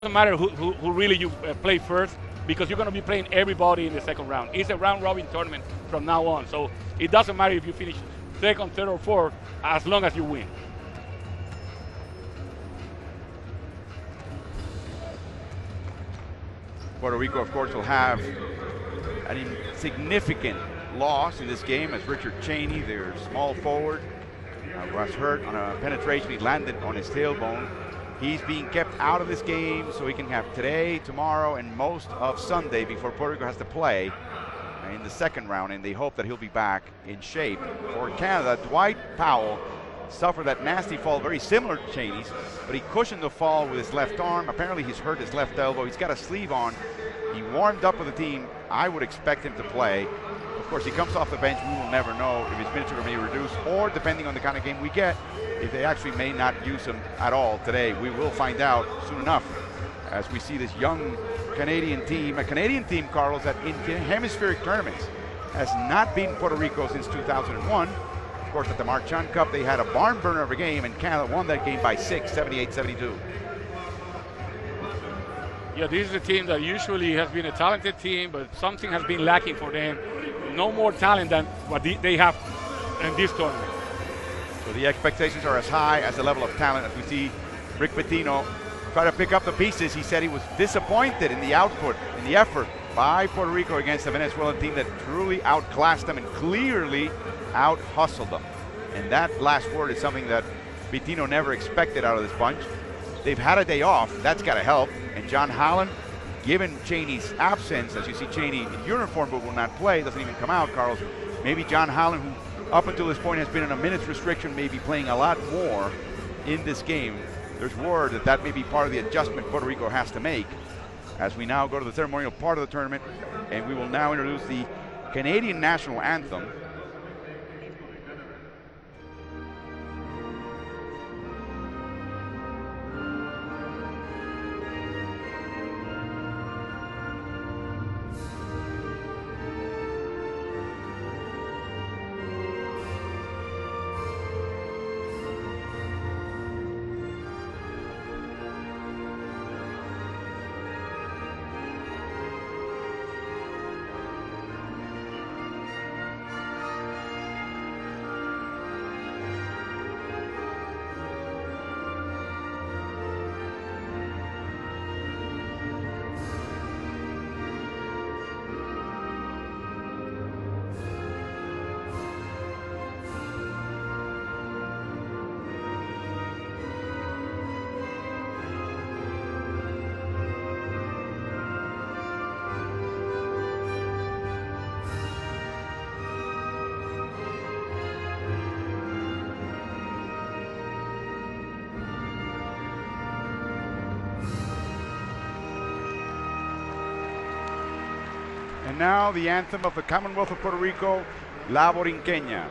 doesn't matter who really you play first because you're going to be playing everybody in the second round. It's a round-robin tournament from now on, so it doesn't matter if you finish second, third, or fourth as long as you win. Puerto Rico, of course, will have a significant loss in this game as Richard Cheney, their small forward, was hurt on a penetration. He landed on his tailbone. He's being kept out of this game so he can have today, tomorrow, and most of Sunday before Puerto Rico has to play in the second round, and they hope that he'll be back in shape. For Canada, Dwight Powell suffered that nasty fall, very similar to Cheney's, but he cushioned the fall with his left arm. Apparently he's hurt his left elbow. He's got a sleeve on. He warmed up with the team. I would expect him to play. Of course, he comes off the bench. We will never know if his minutes are going to be reduced, or depending on the kind of game we get, if they actually may not use him at all today. We will find out soon enough as we see this young Canadian team, a Canadian team, Carlos, that in hemispheric tournaments has not beaten Puerto Rico since 2001. Of course, at the Marchand Cup, they had a barn burner of a game, and Canada won that game by 6, 78-72. Yeah, this is a team that usually has been a talented team, but something has been lacking for them. No more talent than what they have in this tournament. So the expectations are as high as the level of talent as we see Rick Pitino try to pick up the pieces. He said he was disappointed in the output, in the effort by Puerto Rico against the Venezuelan team that truly outclassed them and clearly out-hustled them. And that last word is something that Pitino never expected out of this bunch. They've had a day off. That's got to help. And John Holland, given Cheney's absence, as you see Cheney in uniform but will not play, doesn't even come out, Carlos, maybe John Holland, who up until this point has been in a minutes restriction, may be playing a lot more in this game. There's word that that may be part of the adjustment Puerto Rico has to make as we now go to the ceremonial part of the tournament, and we will now introduce the Canadian national anthem. And now the anthem of the Commonwealth of Puerto Rico, La Borinqueña.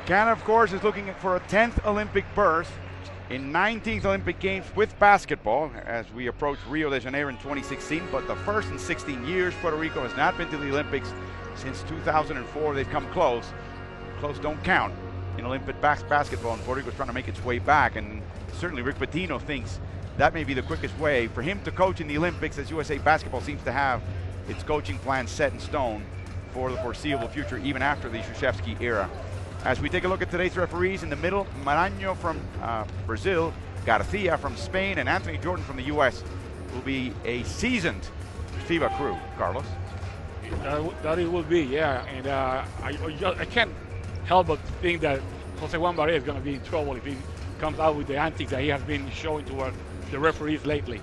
Canada, of course, is looking for a 10th Olympic berth in 19th Olympic Games with basketball as we approach Rio de Janeiro in 2016. But the first in 16 years, Puerto Rico has not been to the Olympics since 2004. They've come close. Close don't count in Olympic basketball, and Puerto Rico is trying to make its way back. And certainly Rick Pitino thinks that may be the quickest way for him to coach in the Olympics, as USA Basketball seems to have its coaching plan set in stone for the foreseeable future, even after the Krzyzewski era As we take a look at today's referees, in the middle, Maranhão from Brazil, Garcia from Spain, and Anthony Jordan from the U.S. will be a seasoned FIBA crew, Carlos. That it will be, yeah. And I can't help but think that Jose Juan Barea is going to be in trouble if he comes out with the antics that he has been showing towards the referees lately.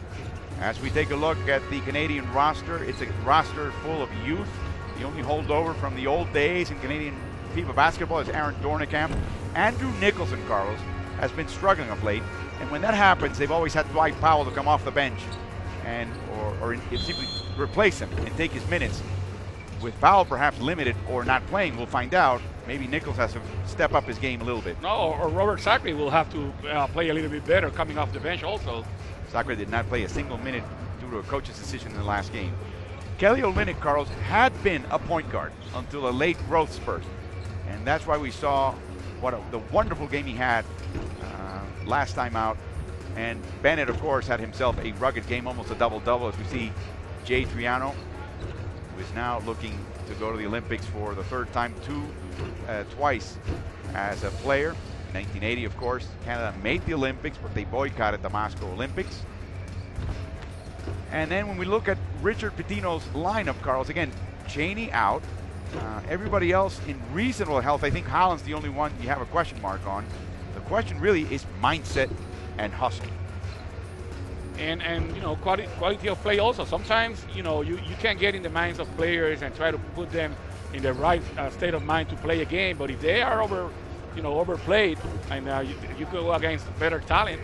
As we take a look at the Canadian roster, it's a roster full of youth. The only holdover from the old days in Canadian FIBA basketball is Aaron Dornekamp. Andrew Nicholson, Carlos, has been struggling of late. And when that happens, they've always had Dwight Powell to come off the bench and or simply replace him and take his minutes. With Powell perhaps limited or not playing, we'll find out. Maybe Nichols has to step up his game a little bit. No, or Robert Sacre will have to play a little bit better coming off the bench also. Sacre did not play a single minute due to a coach's decision in the last game. Kelly Olynyk, Carlos, had been a point guard until a late growth spurt. And that's why we saw the wonderful game he had last time out. And Bennett, of course, had himself a rugged game, almost a double-double, as we see Jay Triano, who is now looking to go to the Olympics for the third time, twice as a player. In 1980, of course, Canada made the Olympics, but they boycotted the Moscow Olympics. And then when we look at Richard Pitino's lineup, Carlos, again, Chaney out. Everybody else in reasonable health. I think Holland's the only one you have a question mark on. The question really is mindset and hustle. And you know, quality of play also. Sometimes, you know, you can't get in the minds of players and try to put them in the right state of mind to play a game. But if they are overplayed, and you go against better talent,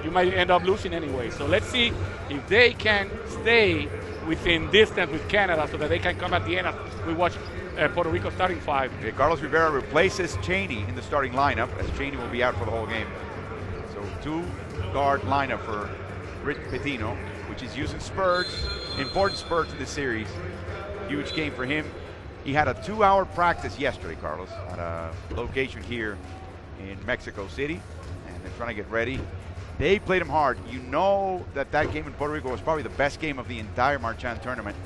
you might end up losing anyway. So let's see if they can stay within distance with Canada so that they can come at the end as we watch Puerto Rico starting five. Okay, Carlos Rivera replaces Chaney in the starting lineup, as Chaney will be out for the whole game. So two-guard lineup for Rick Pitino, which is using spurts, important spurts in this series. Huge game for him. He had a 2-hour practice yesterday, Carlos, at a location here in Mexico City, and they're trying to get ready. They played him hard. You know that game in Puerto Rico was probably the best game of the entire Marchand tournament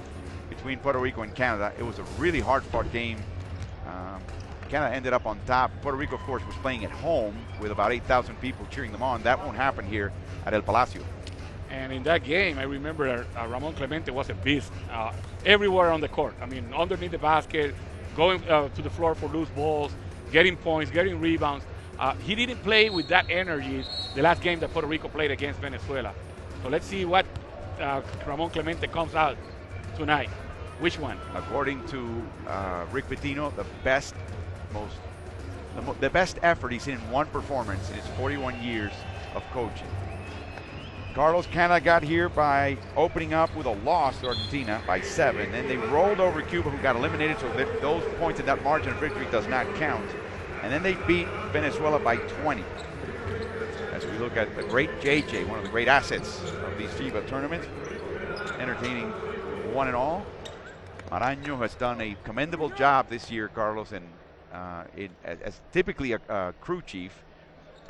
between Puerto Rico and Canada. It was a really hard-fought game. Canada ended up on top. Puerto Rico, of course, was playing at home with about 8,000 people cheering them on. That won't happen here at El Palacio. And in that game, I remember Ramon Clemente was a beast everywhere on the court. I mean, underneath the basket, going to the floor for loose balls, getting points, getting rebounds. He didn't play with that energy the last game that Puerto Rico played against Venezuela. So let's see what Ramon Clemente comes out tonight. Which one? According to Rick Pitino, the best effort he's seen in one performance in his 41 years of coaching. Carlos, Canada got here by opening up with a loss to Argentina by 7. Then they rolled over Cuba, who got eliminated, so those points in that margin of victory does not count. And then they beat Venezuela by 20. As we look at the great JJ, one of the great assets of these FIBA tournaments, entertaining one and all. Maranhão has done a commendable job this year, Carlos, and as typically a crew chief.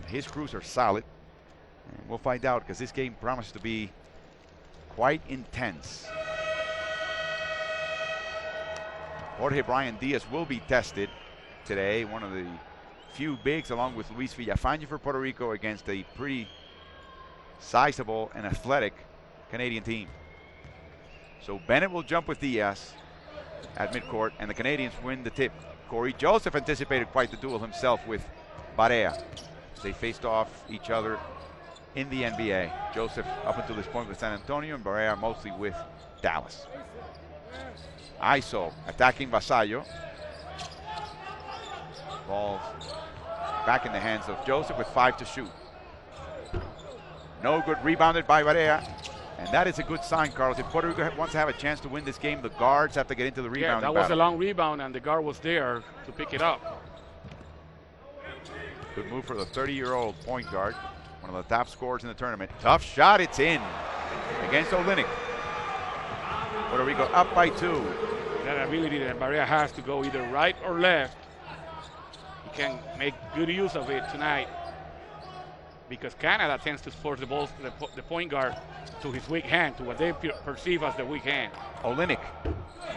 His crews are solid. And we'll find out, because this game promises to be quite intense. Jorge Brian Diaz will be tested today, one of the few bigs, along with Luis Villafaña for Puerto Rico, against a pretty sizable and athletic Canadian team. So Bennett will jump with Diaz at midcourt, and the Canadians win the tip. Corey Joseph anticipated quite the duel himself with Barea. They faced off each other in the NBA. Joseph up until this point with San Antonio, and Barea mostly with Dallas. ISO attacking Vasallo. Ball back in the hands of Joseph with 5 to shoot. No good, rebounded by Barea. And that is a good sign, Carlos. If Puerto Rico wants to have a chance to win this game, the guards have to get into the rebounding battle. Yeah, that was battle. a long rebound, and the guard was there to pick it up. Good move for the 30-year-old point guard, one of the top scorers in the tournament. Tough shot, it's in against Olynyk. Puerto Rico up by 2. That ability that Barea has to go either right or left. He can make good use of it tonight, because Canada tends to force the ball, the point guard, to his weak hand, to what they perceive as the weak hand. Olynyk,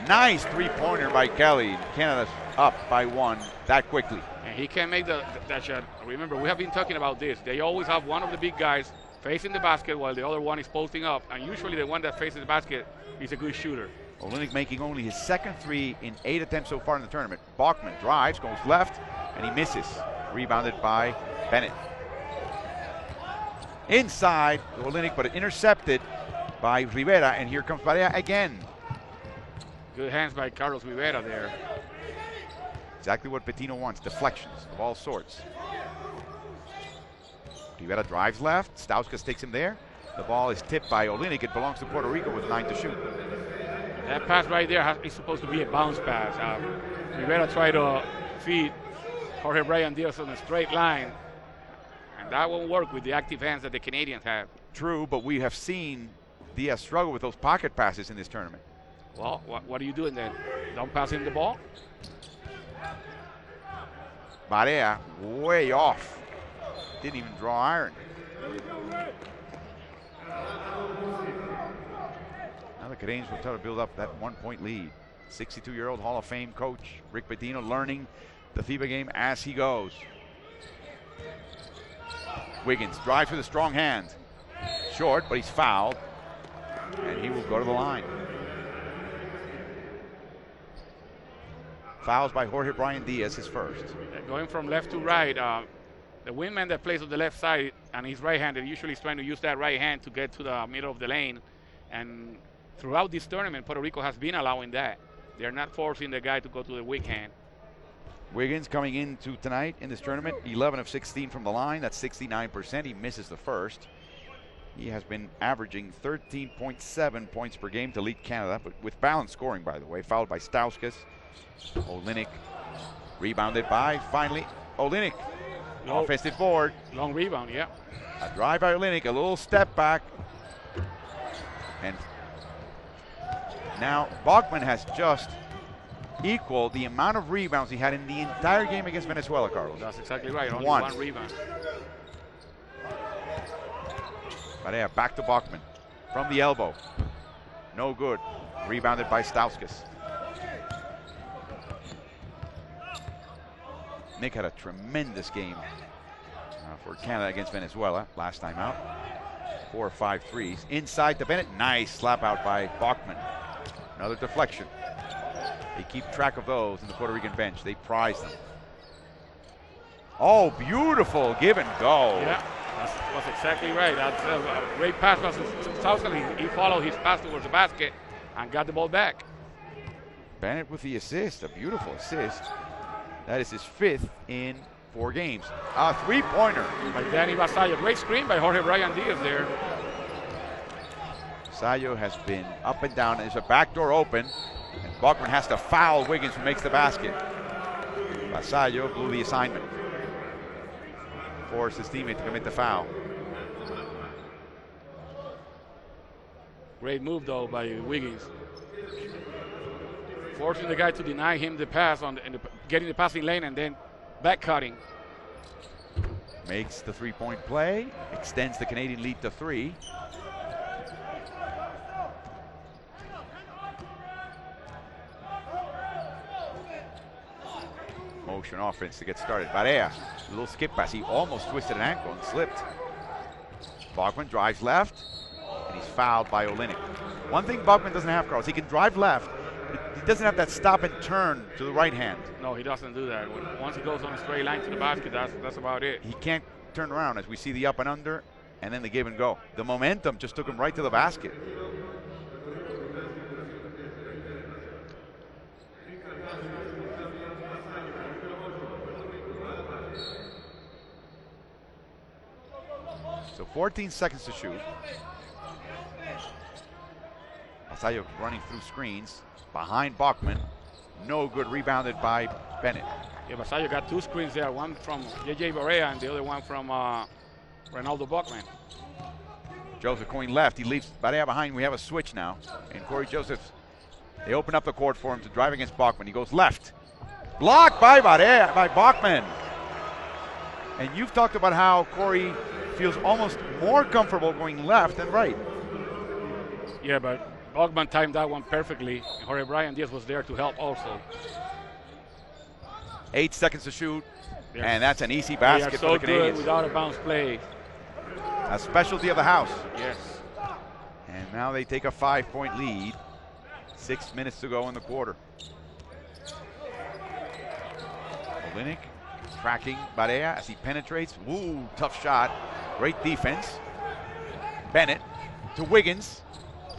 nice three-pointer by Kelly. Canada's up by 1 that quickly. And And he can make that shot. Remember, we have been talking about this. They always have one of the big guys facing the basket while the other one is posting up. And usually the one that faces the basket is a good shooter. Olynyk making only his second three in 8 attempts so far in the tournament. Bachman drives, goes left, and he misses. Rebounded by Bennett. Inside to Olynyk, but intercepted by Rivera, and here comes Barea again. Good hands by Carlos Rivera there. Exactly what Pitino wants, deflections of all sorts. Rivera drives left, Stauskas takes him there. The ball is tipped by Olynyk. It belongs to Puerto Rico with 9 to shoot. That pass right there is supposed to be a bounce pass. Rivera tried to feed Jorge Brian Diaz on a straight line, and that won't work with the active hands that the Canadians have. True, but we have seen Diaz struggle with those pocket passes in this tournament. Well, what are you doing then? Don't pass him the ball? Barea way off. Didn't even draw iron. Now the Canadians will try to build up that 1-point lead. 62-year-old Hall of Fame coach Rick Pitino learning the FIBA game as he goes. Wiggins drives with a strong hand. Short, but he's fouled. And he will go to the line. Fouls by Jorge Brian Diaz, his first. Going from left to right, the wingman that plays on the left side and he's right-handed usually is trying to use that right hand to get to the middle of the lane. And throughout this tournament, Puerto Rico has been allowing that. They're not forcing the guy to go to the weak hand. Wiggins coming into tonight in this tournament, 11 of 16 from the line. That's 69%. He misses the first. He has been averaging 13.7 points per game to lead Canada, but with balanced scoring, by the way. Fouled by Stauskas. Olynyk rebounded by, finally, Olynyk. Offensive board. Long rebound, yeah. A drive by Olynyk, a little step back. And now Bachman has just equaled the amount of rebounds he had in the entire game against Venezuela, Carlos. That's exactly right. Only one rebound. Barea back to Bachman from the elbow. No good. Rebounded by Stauskas. Nick had a tremendous game for Canada against Venezuela last time out. 4 or 5 threes. Inside to Bennett. Nice slap out by Bachman. Another deflection. They keep track of those in the Puerto Rican bench. They prize them. Oh, beautiful give and go. Yeah, that's exactly right. That's a great pass by Stauskas. He followed his pass towards the basket and got the ball back. Bennett with the assist, a beautiful assist. That is his 5th in 4 games. A three-pointer by Danny Vasallo. Great screen by Jorge Brian Diaz there. Vasallo has been up and down. There's a backdoor open, and Bachman has to foul Wiggins, who makes the basket. Vasallo blew the assignment. Forced his teammate to commit the foul. Great move, though, by Wiggins. Forcing the guy to deny him the pass getting the passing lane and then back cutting. Makes the three-point play, extends the Canadian lead to 3. Motion offense to get started. Barea, a little skip pass. He almost twisted an ankle and slipped. Bachman drives left, and he's fouled by Olynyk. One thing Bachman doesn't have, Carlos, he can drive left, but he doesn't have that stop and turn to the right hand. No, he doesn't do that. Once he goes on a straight line to the basket, that's about it. He can't turn around, as we see the up and under, and then the give and go. The momentum just took him right to the basket. So 14 seconds to shoot. Vasallo running through screens behind Bachman. No good, rebounded by Bennett. Yeah, Vasallo got 2 screens there, one from J.J. Barea and the other one from Ronaldo Bachman. Joseph going left. He leaves Barea behind. We have a switch now. And Corey Joseph, they open up the court for him to drive against Bachman. He goes left. Blocked by Barea, by Bachman. And you've talked about how Corey feels almost more comfortable going left than right. Yeah, but Bachman timed that one perfectly. And Jorge Brian Diaz was there to help also. 8 seconds to shoot. And that's an easy They basket are for so the Canadians. good without a bounce play. A specialty of the house. Yes. And now they take a 5-point lead. 6 minutes to go in the quarter. Olynyk tracking Barea as he penetrates. Ooh, tough shot. Great defense. Bennett to Wiggins.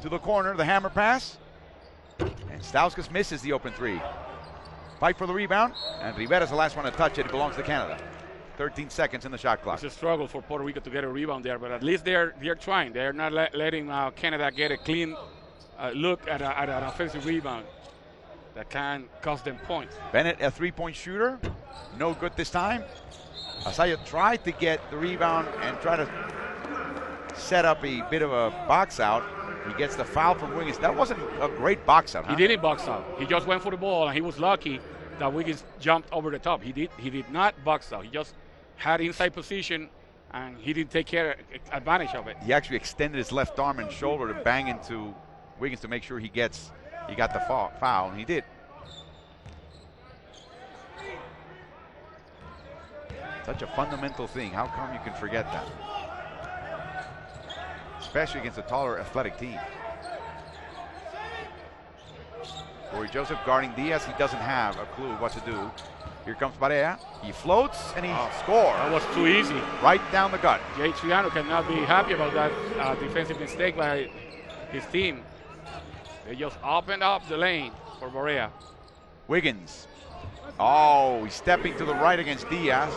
To the corner, the hammer pass. And Stauskas misses the open three. Fight for the rebound. And Rivera's the last one to touch it. It belongs to Canada. 13 seconds in the shot clock. It's a struggle for Puerto Rico to get a rebound there, but at least they're trying. They're not letting Canada get a clean look at an offensive rebound that can cost them points. Bennett, a three-point shooter. No good this time. Asaya tried to get the rebound and try to set up a bit of a box out. He gets the foul from Wiggins. That wasn't a great box out, huh? He didn't box out. He just went for the ball, and he was lucky that Wiggins jumped over the top. He did not box out. He just had inside position, and he didn't take advantage of it. He actually extended his left arm and shoulder to bang into Wiggins to make sure he got the foul, and he did. Such a fundamental thing. How come you can forget that? Especially against a taller, athletic team. Corey Joseph guarding Diaz. He doesn't have a clue what to do. Here comes Barea. He floats and he scores. That was too easy. Right down the gut. Jay Triano cannot be happy about that defensive mistake by his team. They just opened up the lane for Barea. Wiggins. Oh, he's stepping to the right against Diaz.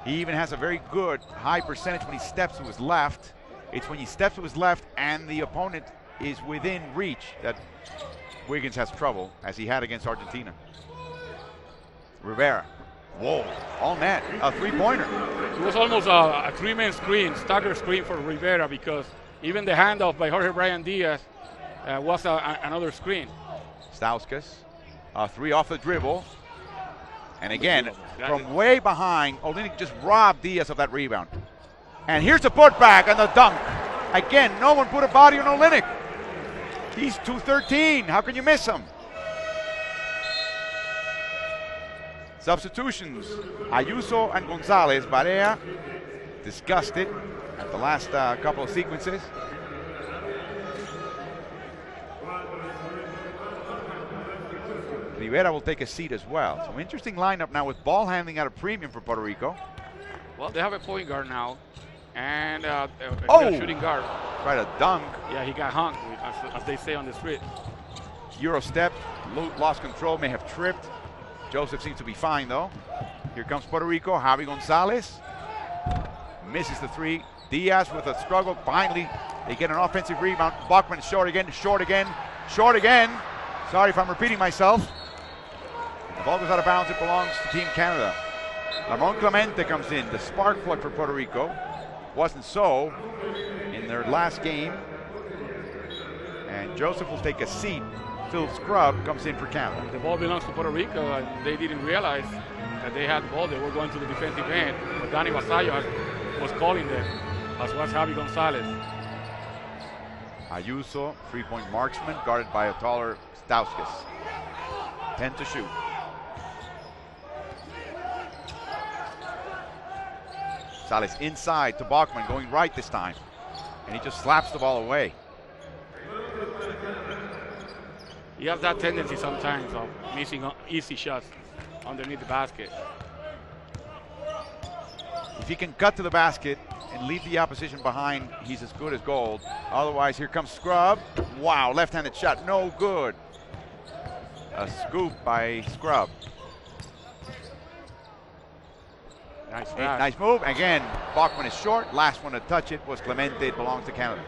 He even has a very good high percentage when he steps to his left. It's when he steps to his left and the opponent is within reach that Wiggins has trouble, as he had against Argentina. Rivera. Whoa, all net, a three-pointer. It was almost a three-man screen, stagger screen for Rivera, because even the handoff by Jorge Brian Diaz was another screen. Stauskas, a three off the dribble. And again, from way behind, Olynyk just robbed Diaz of that rebound. And here's the putback and the dunk. Again, no one put a body on Olynyk. He's 213. How can you miss him? Substitutions. Ayuso and Gonzalez. Barea disgusted at the last couple of sequences. Rivera will take a seat as well. So interesting lineup now with ball handling at a premium for Puerto Rico. Well, they have a point guard now, and a shooting guard. Tried a dunk. Yeah, he got hung, as they say on the street. Euro step, lost control, may have tripped. Joseph seems to be fine though. Here comes Puerto Rico, Javi Gonzalez. Misses the three. Diaz with a struggle. Finally, they get an offensive rebound. Bachman short again, short again, short again. Sorry if I'm repeating myself. The ball goes out of bounds. It belongs to Team Canada. Ramon Clemente comes in, the spark plug for Puerto Rico. Wasn't so in their last game. And Joseph will take a seat. Phil Scrubb comes in for Canada. The ball belongs to Puerto Rico, and they didn't realize that they had the ball. They were going to the defensive end, but Danny Vasallo was calling them, as was Javi Gonzalez. Ayuso, three-point marksman, guarded by a taller Stauskas. 10 to shoot. Salas inside to Bachman, going right this time. And he just slaps the ball away. He has that tendency sometimes of missing easy shots underneath the basket. If he can cut to the basket and leave the opposition behind, he's as good as gold. Otherwise, here comes Scrubb. Wow, left-handed shot, no good. A scoop by Scrubb. Nice move. Again, Bachman is short. Last one to touch it was Clemente. It belongs to Canada.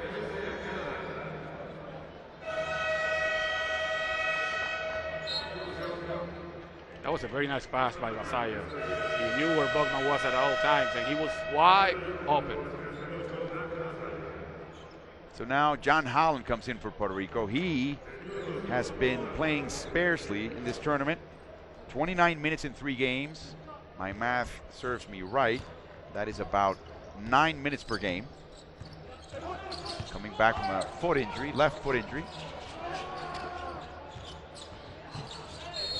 That was a very nice pass by Vasallo. He knew where Bachman was at all times, and he was wide open. So now John Holland comes in for Puerto Rico. He has been playing sparsely in this tournament. 29 minutes in 3 games. My math serves me right. That is about 9 minutes per game. Coming back from a foot injury, left foot injury.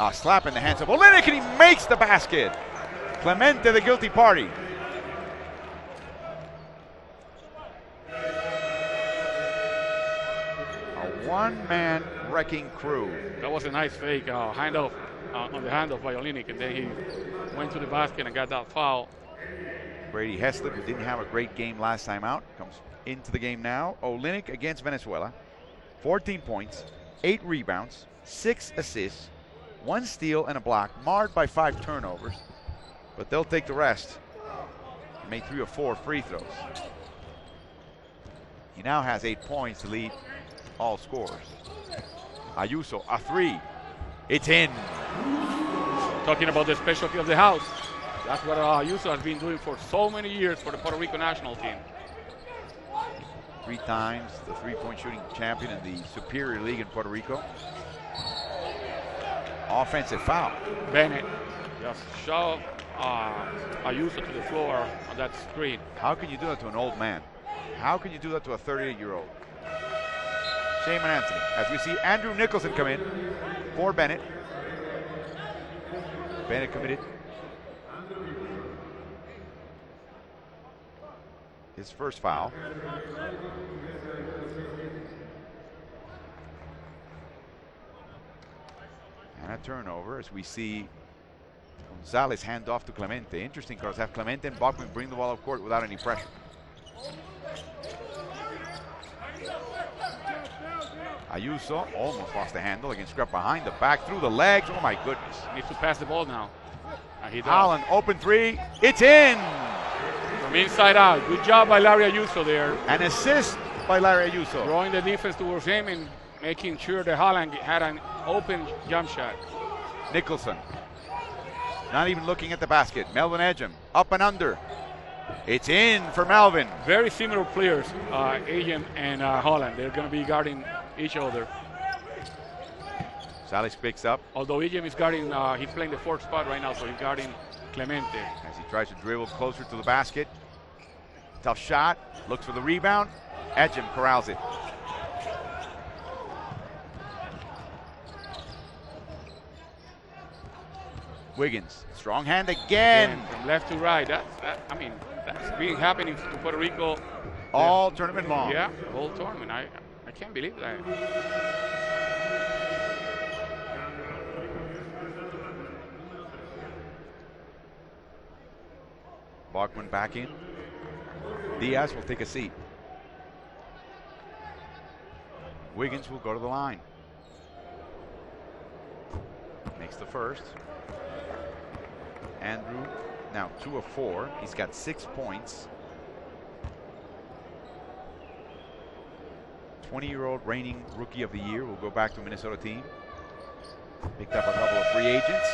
A slap in the hands of Olynyk, and he makes the basket. Clemente, the guilty party. A one-man wrecking crew. That was a nice fake handoff on the handoff by Olenek, and then he went to the basket and got that foul. Brady Heslip, who didn't have a great game last time out, comes into the game now. Olenek against Venezuela. 14 points, 8 rebounds, 6 assists, 1 steal and a block, marred by 5 turnovers, but they'll take the rest. He made 3 or 4 free throws. He now has 8 points to lead all scorers. Ayuso, a 3. It's in. Talking about the specialty of the house. That's what Ayuso has been doing for so many years for the Puerto Rico national team. 3 times the three-point shooting champion in the Superior League in Puerto Rico. Offensive foul. Bennett just shoved Ayuso to the floor on that screen. How can you do that to an old man? How can you do that to a 38-year-old? Shane Anthony. As we see Andrew Nicholson come in for Bennett. Bennett committed his first foul. And a turnover as we see Gonzalez hand off to Clemente. Interesting because have Clemente and Bachman bring the ball up court without any pressure. Ayuso almost lost the handle against Scrap behind the back, through the legs. Oh my goodness. Needs to pass the ball now. He does. Holland, open 3. It's in. From inside out. Good job by Larry Ayuso there. An assist by Larry Ayuso. Drawing the defense towards him and making sure that Holland had an open jump shot. Nicholson. Not even looking at the basket. Melvin Edgem, up and under. It's in for Melvin. Very similar players, Agent and Holland. They're going to be guarding each other. Salis picks up. Although Agent is guarding, he's playing the 4th spot right now, so he's guarding Clemente. As he tries to dribble closer to the basket. Tough shot. Looks for the rebound. Edgem corrals it. Wiggins, strong hand again. From left to right. I mean, that's been happening to Puerto Rico all tournament long. Yeah, whole tournament. I can't believe that. Bachman back in. Diaz will take a seat. Wiggins will go to the line. Makes the first. Andrew now 2 of 4. He's got 6 points. 20-year-old reigning rookie of the year will go back to Minnesota team. Picked up a couple of free agents.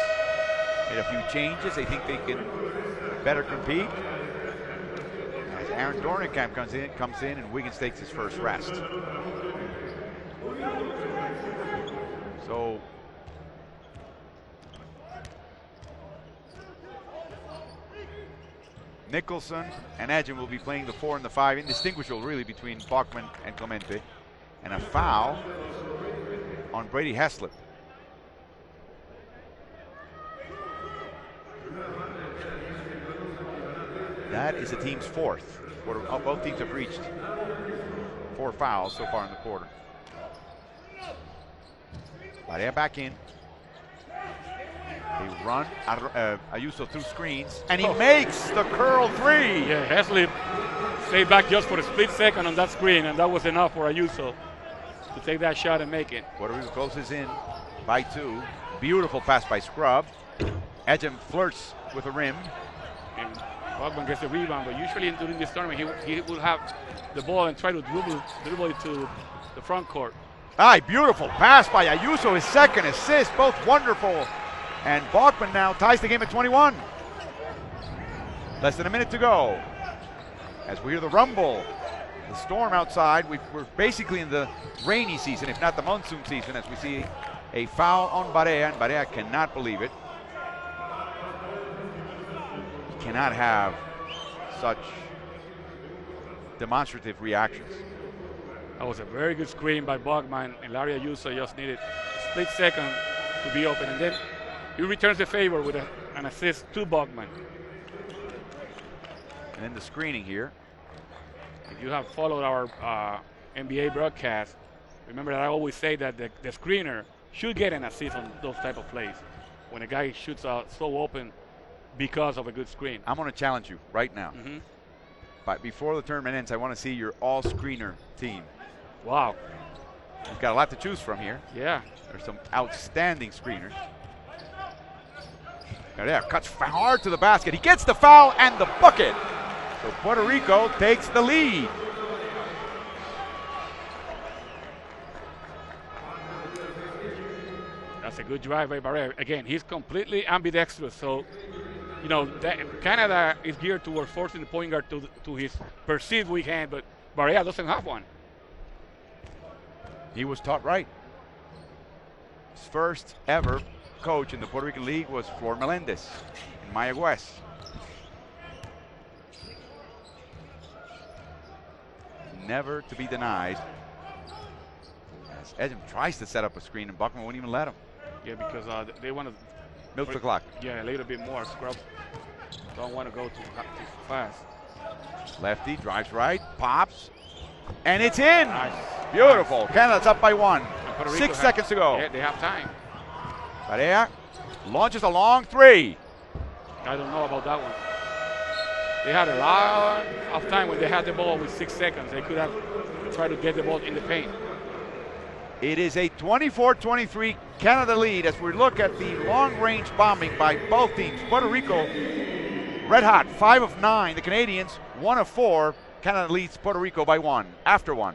Made a few changes. They think they can better compete. As Aaron Dornicamp comes in and Wiggins takes his first rest. So Nicholson and Edgem will be playing the 4 and the 5, indistinguishable really between Bachman and Clemente. And a foul on Brady Heslip. That is the team's 4th. Both teams have reached 4 fouls so far in the quarter. Barea back in. They run Ayuso through screens, and he makes the curl 3. Yeah, Heslip stayed back just for a split second on that screen, and that was enough for Ayuso to take that shot and make it. Puerto Rico closes in by 2. Beautiful pass by Scrub. Edgem flirts with the rim. And Bachman gets the rebound, but usually during this tournament, he will have the ball and try to dribble it to the front court. Beautiful pass by Ayuso, his 2nd assist, both wonderful. And Bachman now ties the game at 21. Less than a minute to go. As we hear the rumble, the storm outside. We're basically in the rainy season, if not the monsoon season, as we see a foul on Barea, and Barea cannot believe it. He cannot have such demonstrative reactions. That was a very good screen by Bachman, and Larry Ayuso just needed a split second to be open, and then he returns the favor with a an assist to Buckman. And then the screening here. If you have followed our NBA broadcast, remember that I always say that the screener should get an assist on those type of plays when a guy shoots out so open because of a good screen. I'm going to challenge you right now. But before the tournament ends, I want to see your all-screener team. Wow. You've got a lot to choose from here. Yeah. There's some outstanding screeners. Now there, cuts hard to the basket. He gets the foul and the bucket. So Puerto Rico takes the lead. That's a good drive by Barea. Again, he's completely ambidextrous, so you know Canada is geared towards forcing the point guard to his perceived weak hand, but Barea doesn't have one. He was taught right. His first ever coach in the Puerto Rican League was Flor Melendez in Mayagüez. Never to be denied. As Edom tries to set up a screen and Buckman won't even let him. Yeah, because they want to milk the clock. Yeah, a little bit more. Scrub don't want to go too fast. Lefty drives right, pops, and it's in. Nice. Beautiful. Canada's up by 1. 6 has, seconds to go. Yeah, they have time. Barea launches a long 3. I don't know about that one. They had a lot of time when they had the ball with 6 seconds. They could have tried to get the ball in the paint. It is a 24-23 Canada lead as we look at the long-range bombing by both teams. Puerto Rico, red hot, 5 of 9. The Canadians, 1 of 4. Canada leads Puerto Rico by 1, after 1.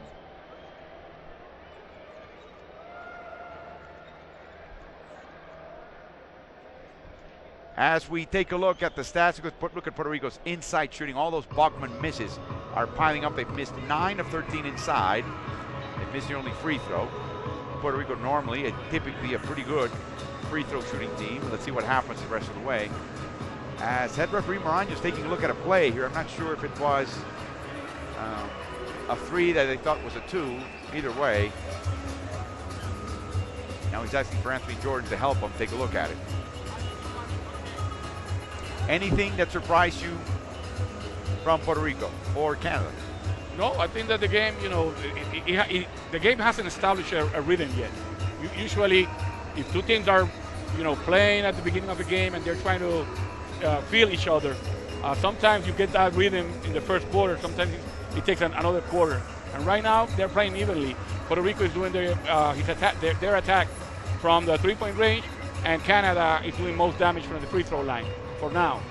As we take a look at the stats, look at Puerto Rico's inside shooting. All those Buckman misses are piling up. They've missed 9 of 13 inside. They've missed the only free throw. Puerto Rico normally, typically a pretty good free throw shooting team. Let's see what happens the rest of the way. As head referee Moranjo is taking a look at a play here, I'm not sure if it was a 3 that they thought was a 2. Either way, now he's asking for Anthony Jordan to help him take a look at it. Anything that surprised you from Puerto Rico or Canada? No, I think that the game, you know, the game hasn't established a rhythm yet. Usually, if two teams are, you know, playing at the beginning of the game and they're trying to feel each other, sometimes you get that rhythm in the first quarter. Sometimes it takes another quarter. And right now, they're playing evenly. Puerto Rico is doing their attack from the three-point range, and Canada is doing most damage from the free throw line for now.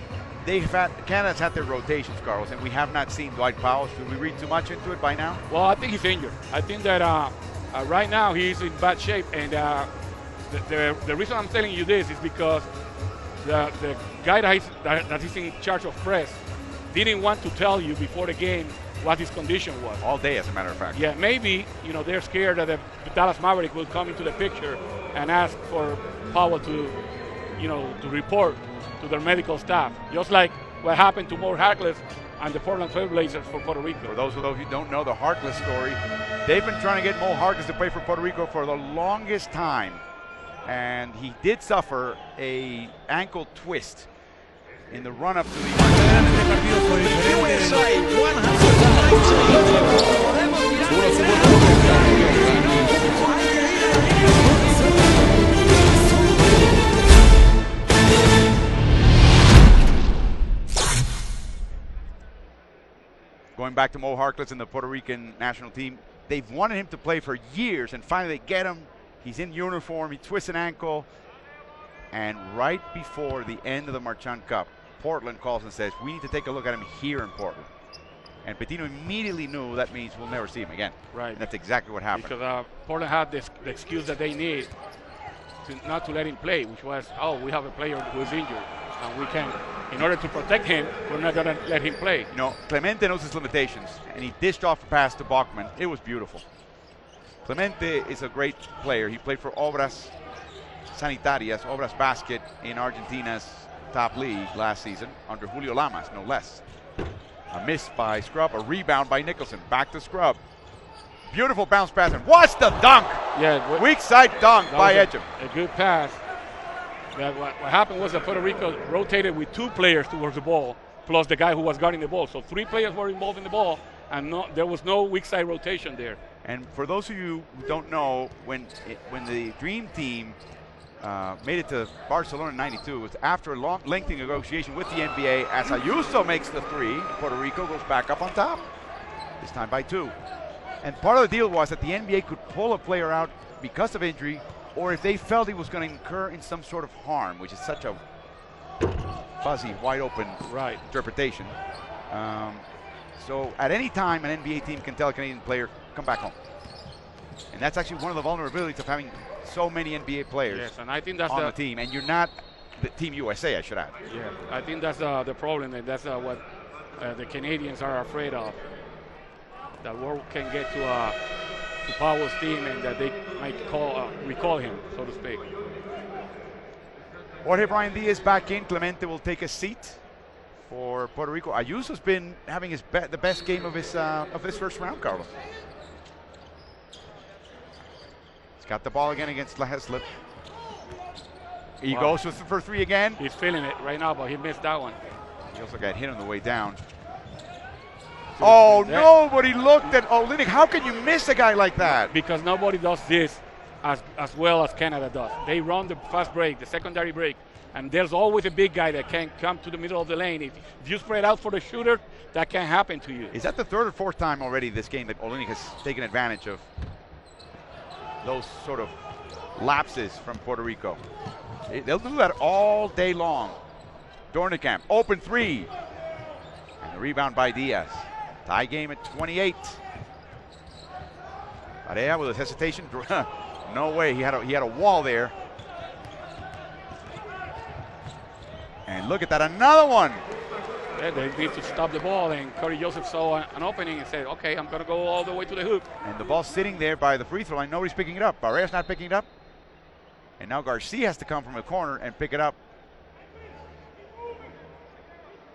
Canada's had their rotations, Carlos, and we have not seen Dwight Powell. Should we read too much into it by now? Well, I think he's injured. I think that right now he's in bad shape, and the reason I'm telling you this is because the guy that is in charge of press didn't want to tell you before the game what his condition was. All day, as a matter of fact. Yeah, maybe, you know, they're scared that the Dallas Maverick will come into the picture and ask for Powell to, you know, to report to their medical staff, just like what happened to Mo Harkless and the Portland Trail Blazers for Puerto Rico. For those of you who don't know the Harkless story, they've been trying to get Mo Harkless to play for Puerto Rico for the longest time, and he did suffer a ankle twist in the run-up to the USA 119. Going back to Mo Harkless and the Puerto Rican national team, they've wanted him to play for years, and finally they get him. He's in uniform, he twists an ankle, and right before the end of the Marchand Cup, Portland calls and says, we need to take a look at him here in Portland. And Pitino immediately knew that means we'll never see him again. Right. And that's exactly what happened. Because Portland had the excuse that they need not to let him play, which was, oh, we have a player who is injured, and we can, in order to protect him, we're not going to let him play. You know, Clemente knows his limitations, and he dished off a pass to Bachman. It was beautiful. Clemente is a great player. He played for Obras Sanitarias, Obras Basket, in Argentina's top league last season, under Julio Lamas, no less. A miss by Scrub, a rebound by Nicholson. Back to Scrub. Beautiful bounce pass, and watch the dunk! Yeah, Weak side dunk by Edgem. A good pass. What happened was that Puerto Rico rotated with 2 players towards the ball, plus the guy who was guarding the ball. So 3 players were involved in the ball, and there was no weak side rotation there. And for those of you who don't know, when the Dream Team made it to Barcelona in '92, it was after a long, lengthy negotiation with the NBA, as Ayuso makes the 3, Puerto Rico goes back up on top, this time by 2. And part of the deal was that the NBA could pull a player out because of injury, or if they felt he was going to incur in some sort of harm, which is such a fuzzy, wide open interpretation. So at any time, an NBA team can tell a Canadian player, come back home. And that's actually one of the vulnerabilities of having so many NBA players and I think that's on the team. And you're not the Team USA, I should add. Yeah, I think that's the problem, and that's what the Canadians are afraid of. That World can get to Powell's team and that they might recall him, so to speak. Jorge Brian Diaz back in. Clemente will take a seat for Puerto Rico. Ayuso's been having the best game of this first round, Carlos. He's got the ball again against Heslip. He goes for 3 again. He's feeling it right now, but he missed that one. He also got hit on the way down. Oh, nobody looked at Olynyk. How can you miss a guy like that? Because nobody does this as well as Canada does. They run the fast break, the secondary break, and there's always a big guy that can come to the middle of the lane. If you spread out for the shooter, that can happen to you. Is that the 3rd or 4th time already this game that Olynyk has taken advantage of those sort of lapses from Puerto Rico? They'll do that all day long. Dornekamp, open 3. And the rebound by Diaz. Tie game at 28. Barea with his hesitation. No way. He had a wall there. And look at that, another one. Yeah, they need to stop the ball, and Corey Joseph saw an opening and said, okay, I'm going to go all the way to the hoop. And the ball's sitting there by the free throw line. Nobody's picking it up. Barea's not picking it up. And now Garcia has to come from the corner and pick it up.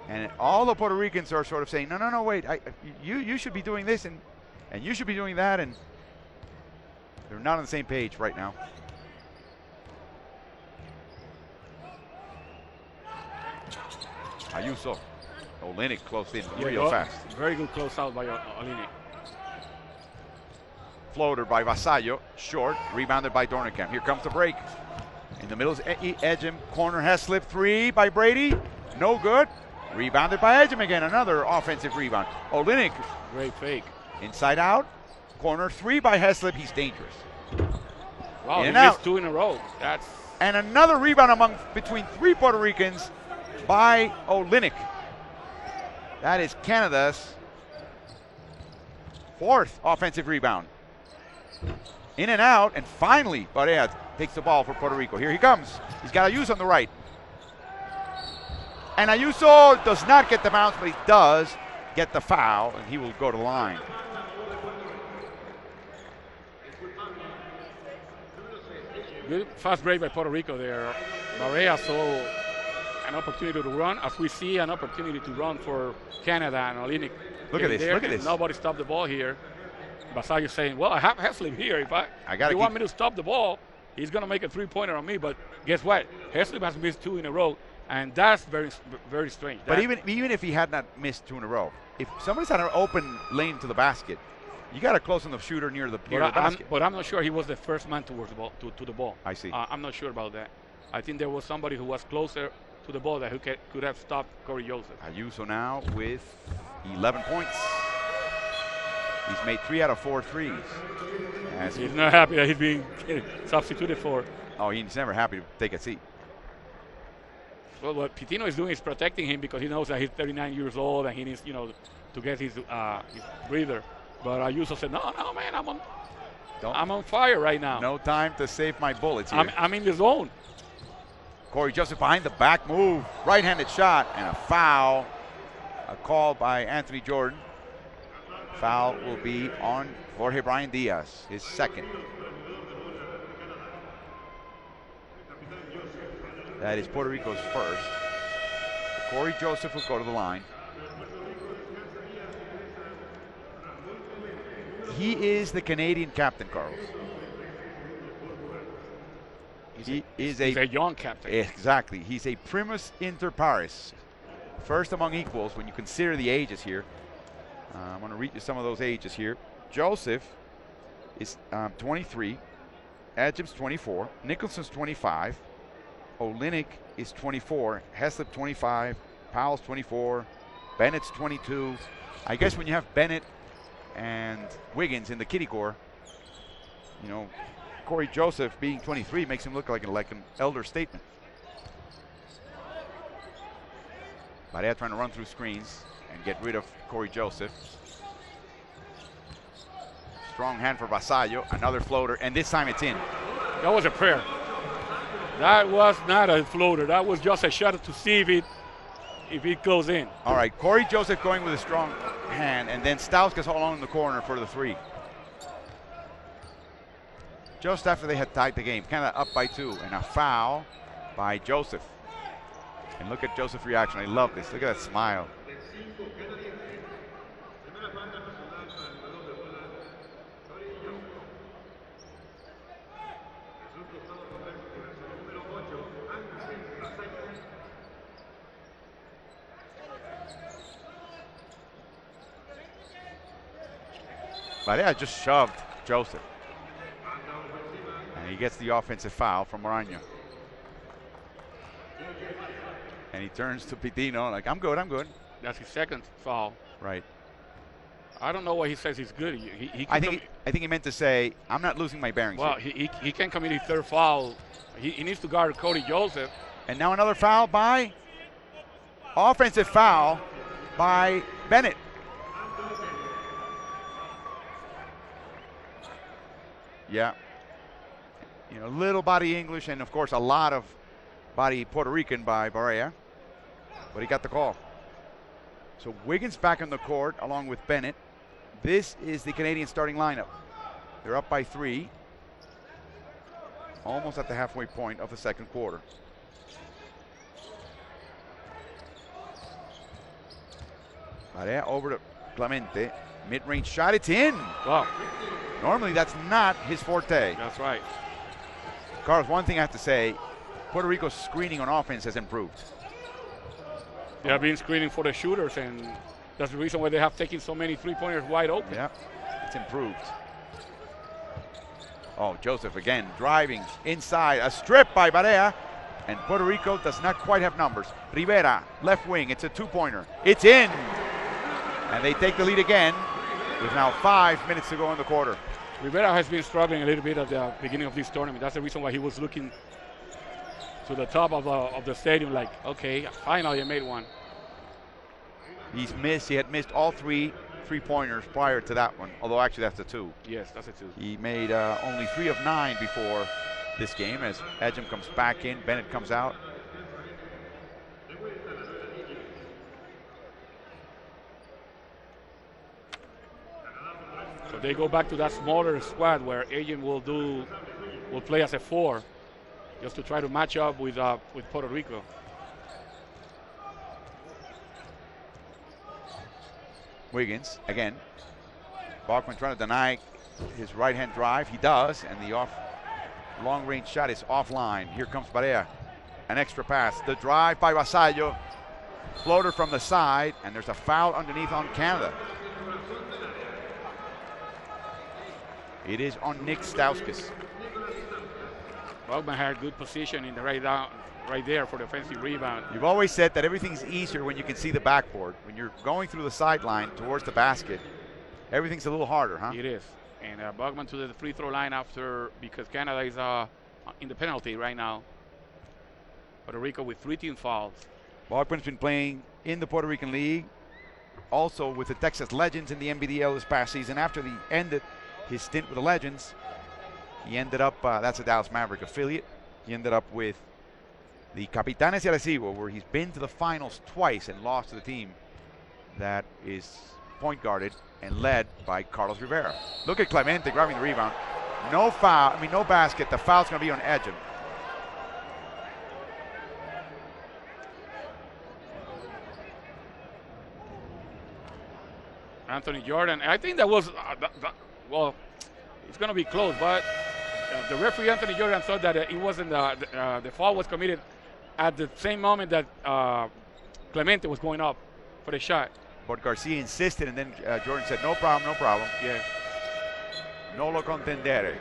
And all the Puerto Ricans are sort of saying, no, wait, you should be doing this, and you should be doing that, and they're not on the same page right now. Ayuso. Olynyk close in real fast. Very good close out by Olynyk. Floater by Vasallo, short, rebounded by Dornekamp. Here comes the break. In the middle is Ejim, corner has slipped 3 by Brady, no good. Rebounded by Ejim again, another offensive rebound. Olynyk. Great fake. Inside out, corner 3 by Heslip, he's dangerous. Wow, he missed 2 in a row. And another rebound between 3 Puerto Ricans by Olynyk. That is Canada's 4th offensive rebound. In and out, and finally, Barea takes the ball for Puerto Rico. Here he comes. He's got Ayuso on the right. And Ayuso does not get the bounce, but he does get the foul, and he will go to the line. Good fast break by Puerto Rico there. Barea saw an opportunity to run, as we see an opportunity to run for Canada, and Olynyk. Look at this. Nobody stopped the ball here. Vasallo saying, well, I have Heslip here. If you want me to stop the ball, he's going to make a 3-pointer on me. But guess what? Heslip has missed 2 in a row, and that's very, very strange. But even if he had not missed 2 in a row, if somebody's had an open lane to the basket, you got to close on the shooter near the basket. But I'm not sure he was the first man towards the ball, to the ball. I see. I'm not sure about that. I think there was somebody who was closer to the ball that could have stopped Corey Joseph. Ayuso now with 11 points. He's made 3 out of 4 threes. He's not happy that he's being substituted for. Oh, he's never happy to take a seat. Well, what Pitino is doing is protecting him because he knows that he's 39 years old and he needs, to get his breather. But Ayuso said, no, man, I'm on fire right now. No time to save my bullets here. I'm in the zone. Corey Joseph behind the back move. Right-handed shot and a foul. A call by Anthony Jordan. Foul will be on Jorge Brian Diaz, his 2nd. That is Puerto Rico's 1st. Corey Joseph will go to the line. He is the Canadian captain, Carlos. He is he's a young captain. Exactly. He's a primus inter pares. First among equals when you consider the ages here. I'm going to read you some of those ages here. Joseph is 23. Adjum's 24. Nicholson's 25. Olenek is 24. Heslip 25. Powell's 24. Bennett's 22. I guess when you have Bennett and Wiggins in the kiddie core, you know, Corey Joseph being 23 makes him look like an elder statesman. Barea trying to run through screens and get rid of Corey Joseph. Strong hand for Vasallo, another floater, and this time it's in. That was a prayer. That was not a floater. That was just a shot to see if it goes in. All right, Corey Joseph going with a strong hand, and then Stauskas all alone in the corner for the three. Just after they had tied the game, kind of up by 2, and a foul by Joseph. And look at Joseph's reaction. I love this. Look at that smile. Barea just shoved Joseph. And he gets the offensive foul from Moraño. And he turns to Pitino like, I'm good. That's his second foul. Right. I don't know why he says he's good. I think he meant to say, I'm not losing my bearings. Well, here. he can commit his third foul. He needs to guard Cody Joseph. And now another foul by, offensive foul by Bennett. Yeah. You know, little body English and, of course, a lot of body Puerto Rican by Barea. But he got the call. So Wiggins back on the court along with Bennett. This is the Canadian starting lineup. They're up by 3. Almost at the halfway point of the second quarter. Barea over to Clemente. Mid-range shot, it's in. Wow. Normally that's not his forte. That's right. Carlos, one thing I have to say, Puerto Rico's screening on offense has improved. They have been screening for the shooters, and that's the reason why they have taken so many three-pointers wide open. Yeah, it's improved. Oh, Joseph again driving inside. A strip by Barea, and Puerto Rico does not quite have numbers. Rivera, left wing, it's a two-pointer. It's in! And they take the lead again with now 5 minutes to go in the quarter. Rivera has been struggling a little bit at the beginning of this tournament. That's the reason why he was looking to the top of the stadium like, okay, finally I made one. He's missed. He had missed all 3 three-pointers prior to that one, although actually that's a 2. Yes, that's a 2. He made only 3 of 9 before this game as Adjum comes back in, Bennett comes out. So they go back to that smaller squad where Adjum will play as a 4, just to try to match up with Puerto Rico. Wiggins again. Bachman trying to deny his right-hand drive. He does, and the long-range shot is offline. Here comes Barea. An extra pass. The drive by Vasallo. Floater from the side, and there's a foul underneath on Canada. It is on Nick Stauskas. Bachman had good position in the right there for the offensive rebound. You've always said that everything's easier when you can see the backboard. When you're going through the sideline towards the basket, everything's a little harder, huh? It is. And Bachman to the free throw line because Canada is in the penalty right now. Puerto Rico with 3 team fouls. Bachman's been playing in the Puerto Rican League, also with the Texas Legends in the NBDL this past season. After he ended his stint with the Legends, he ended up, that's a Dallas Maverick affiliate. He ended up with the Capitanes de Arecibo, where he's been to the finals twice and lost to the team that is point guarded and led by Carlos Rivera. Look at Clemente grabbing the rebound. No foul, no basket. The foul's going to be on Adjum. Anthony Jordan. I think that was, well, it's going to be close, but the referee Anthony Jordan thought that it wasn't the foul was committed at the same moment that Clemente was going up for the shot. But Garcia insisted, and then Jordan said, no problem, no problem. Yeah. No lo contendere.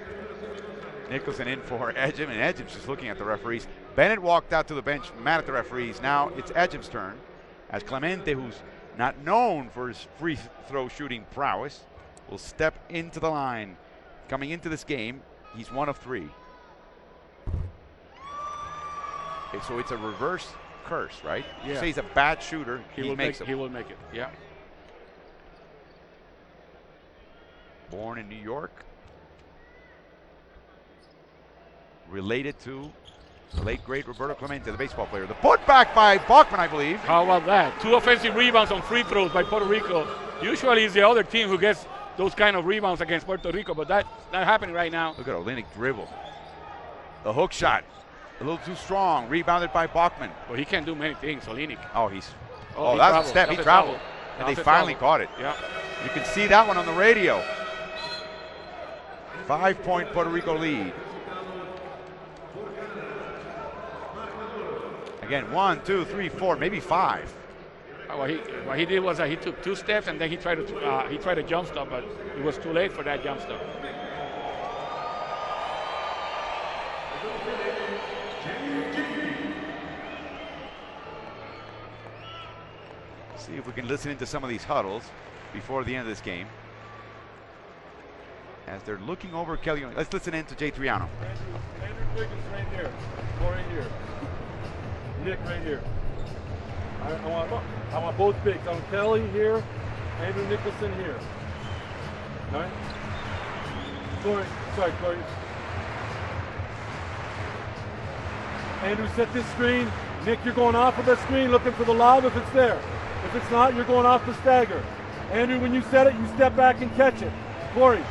Nicholson in for Edgem, and Edgem's just looking at the referees. Bennett walked out to the bench, mad at the referees. Now it's Edgem's turn, as Clemente, who's not known for his free throw shooting prowess, will step into the line. Coming into this game, he's 1 of 3. Okay, so it's a reverse curse, right? Yeah. You say he's a bad shooter, He will make it. Yeah. Born in New York. Related to the late, great Roberto Clemente, the baseball player. The putback by Bachman, I believe. How about that? 2 offensive rebounds on free throws by Puerto Rico. Usually it's the other team who gets those kind of rebounds against Puerto Rico, but that's not happening right now. Look at Olenek dribble. The hook shot, a little too strong. Rebounded by Bachman. Well, he can do many things, Olenek. Oh, he that's traveled. a step. That's He a traveled. travel. And That's they a finally travel. caught it. Yeah. You can see that one on the radio. 5-point Puerto Rico lead. Again, 1, 2, 3, 4, maybe 5. What he did was that he took 2 steps and then he tried to jump stop, but it was too late for that jump stop. See if we can listen into some of these huddles before the end of this game. As they're looking over Kelly. Let's listen in to Jay Triano. Andrew Wiggins right here. Go right here. Nick right here. I want both bigs. I want Kelly here, Andrew Nicholson here. All right? Corey. Andrew, set this screen. Nick, you're going off of that screen, looking for the lob if it's there. If it's not, you're going off the stagger. Andrew, when you set it, you step back and catch it. Corey,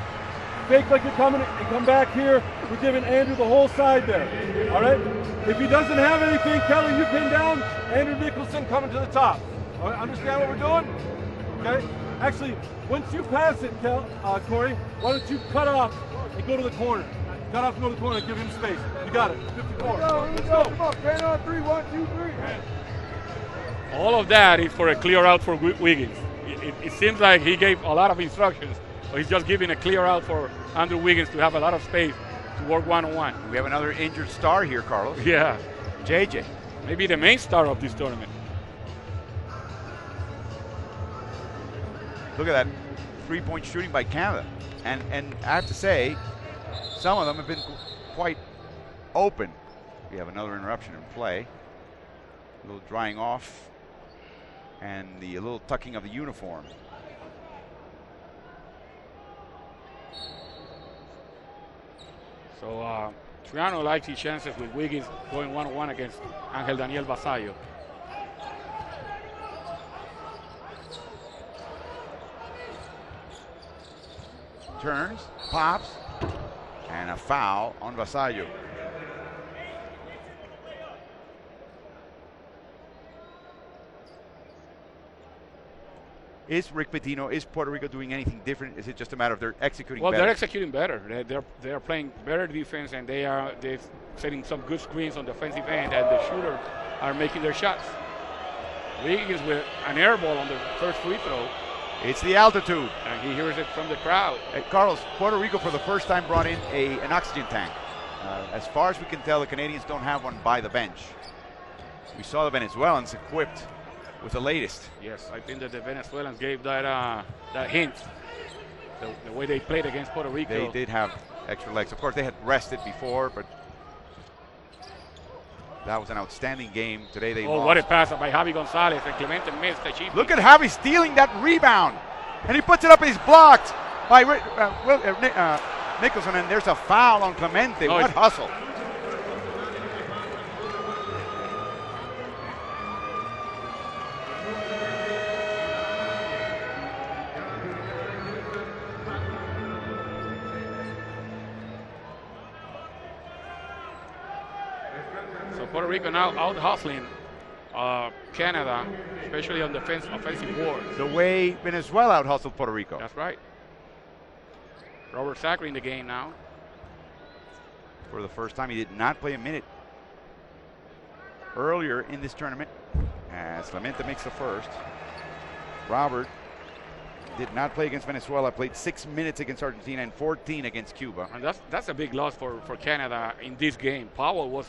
fake like you're coming and come back here. We're giving Andrew the whole side there. All right? If he doesn't have anything, Kelly, you pin down. Andrew Nicholson coming to the top. All right, understand what we're doing? Okay? Actually, once you pass it, Corey, why don't you cut off and go to the corner? Cut off and go to the corner and give him space. You got it. 54. Let's go. Come on, pan on 3, 1, 2, 3. All of that is for a clear out for Wiggins. It seems like he gave a lot of instructions, but he's just giving a clear out for Andrew Wiggins to have a lot of space to work one-on-one. We have another injured star here, Carlos. Yeah. JJ. Maybe the main star of this tournament. Look at that 3-point shooting by Canada. And I have to say, some of them have been quite open. We have another interruption in play. A little drying off and a little tucking of the uniform. So Triano likes his chances with Wiggins going one-on-one against Angel Daniel Vasallo. Turns, pops, and a foul on Vasallo. Is Rick Pitino, is Puerto Rico doing anything different? Is it just a matter of they're executing better? Well, they're executing better. They're playing better defense, and they're setting some good screens on the offensive end, and the shooters are making their shots. Wiggins with an air ball on the first free throw. It's the altitude. And he hears it from the crowd. Carlos, Puerto Rico for the first time brought in an oxygen tank. As far as we can tell, the Canadians don't have one by the bench. We saw the Venezuelans equipped with the latest. Yes, I think that the Venezuelans gave that hint. The way they played against Puerto Rico. They did have extra legs. Of course, they had rested before, but that was an outstanding game. Today they lost. What a pass by Javi Gonzalez, and Clemente missed the cheap. Look at Javi stealing that rebound. And he puts it up and he's blocked by Nicholson, and there's a foul on Clemente. What hustle. Puerto Rico now out hustling Canada, especially on the offensive board. The way Venezuela out hustled Puerto Rico. That's right. Robert Sacre in the game now. for the first time. He did not play a minute earlier in this tournament as Clemente makes the first. Robert did not play against Venezuela, played 6 minutes against Argentina and 14 against Cuba. And that's a big loss for Canada in this game. Powell was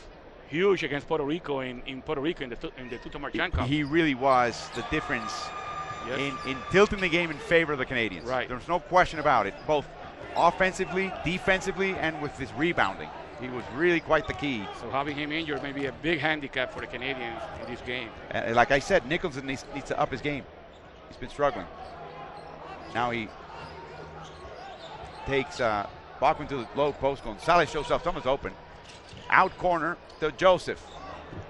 huge against Puerto Rico in Puerto Rico in the Tuto Marchand Cup. He really was the difference in tilting the game in favor of the Canadians. Right. There's no question about it, both offensively, defensively, and with his rebounding. He was really quite the key. So having him injured may be a big handicap for the Canadians in this game. Like I said, Nicholson needs to up his game. He's been struggling. Now he takes Bachman to the low post. Gonzalez shows up. Someone's open. Out corner to Joseph.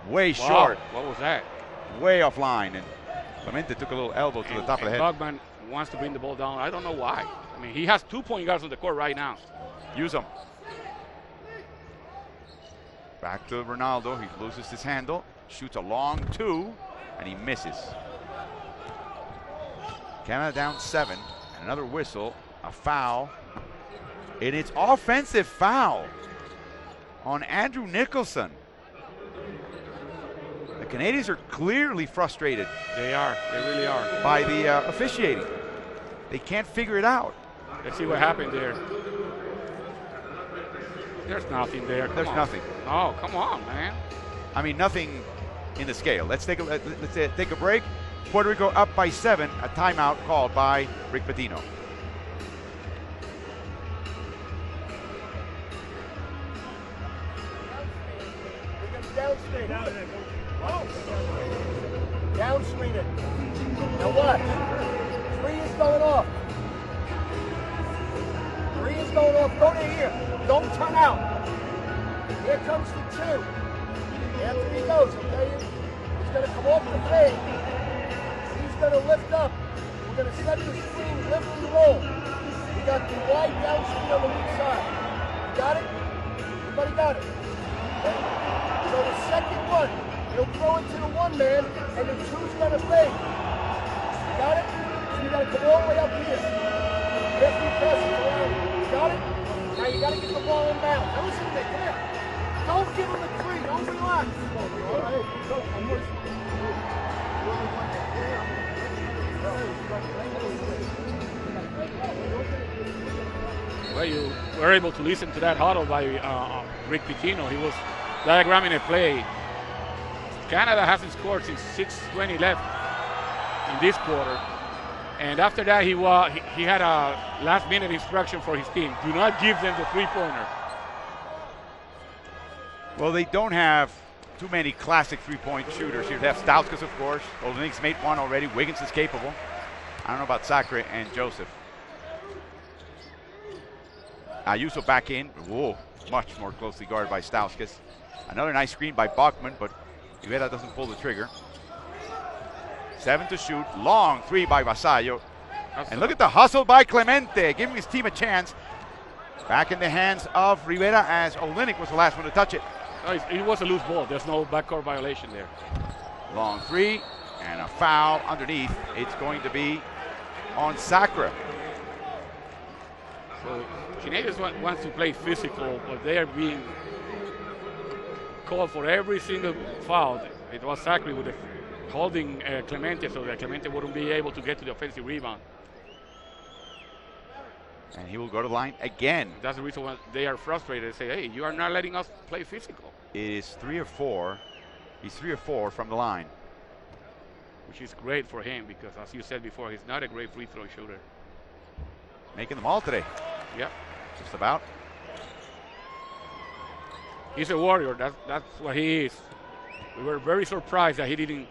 Way short. What was that? Way offline. And Clemente took a little elbow to the top of the head. Bachman wants to bring the ball down. I don't know why. I mean, he has 2 point guards on the court right now. Use them. Back to Ronaldo. He loses his handle. Shoots a long 2. And he misses. Canada down 7. And another whistle. A foul. And it's offensive foul on Andrew Nicholson. The Canadians are clearly frustrated. They are. They really are. By the officiating. They can't figure it out. Let's see what happened there. There's nothing there. There's nothing. Oh, come on, man. I mean, nothing in the scale. Let's take a break. Puerto Rico up by 7. A timeout called by Rick Pitino. Downscreen it. Now watch. 3 is going off. 3 is going off. Go to here. Don't turn out. Here comes the 2. After he goes, okay? He's going to come off the fade. He's going to lift up. We're going to set the screen, lift and roll. We got the wide down screen on the weak side. You got it? Everybody got it? Okay? So the second one, he'll throw it to the 1 man, and the 2's going to fade. You got it? So you got to come all the way up here. After you pass it around. You got it? Now you got to get the ball in bounds. Now listen to me. Come here. Don't give him the 3. Don't relax. All right. Well, you were able to listen to that huddle by Rick Pitino. He was diagramming a play. Canada hasn't scored since 6:20 left in this quarter. And after that, he had a last-minute instruction for his team. Do not give them the 3-pointer. Well, they don't have too many classic 3-point shooters. You have Stauskas, of course. Olenik's made 1 already. Wiggins is capable. I don't know about Sacre and Joseph. Ayuso back in. Whoa, much more closely guarded by Stauskas. Another nice screen by Bachman, but Rivera doesn't pull the trigger. 7 to shoot. Long 3 by Vasallo. And look at the hustle by Clemente, giving his team a chance. Back in the hands of Rivera as Olenik was the last one to touch it. No, it was a loose ball. There's no backcourt violation there. Long 3 and a foul underneath. It's going to be on Sacre. So Canadians wants to play physical, but they are being called for every single foul. It was Sacre with holding Clemente so that Clemente wouldn't be able to get to the offensive rebound. And he will go to the line again. That's the reason why they are frustrated. They say, hey, you are not letting us play physical. It is 3 of 4. He's 3 of 4 from the line. Which is great for him because, as you said before, he's not a great free throw shooter. Making them all today. Yep. Just about. He's a warrior. That's what he is. We were very surprised that he didn't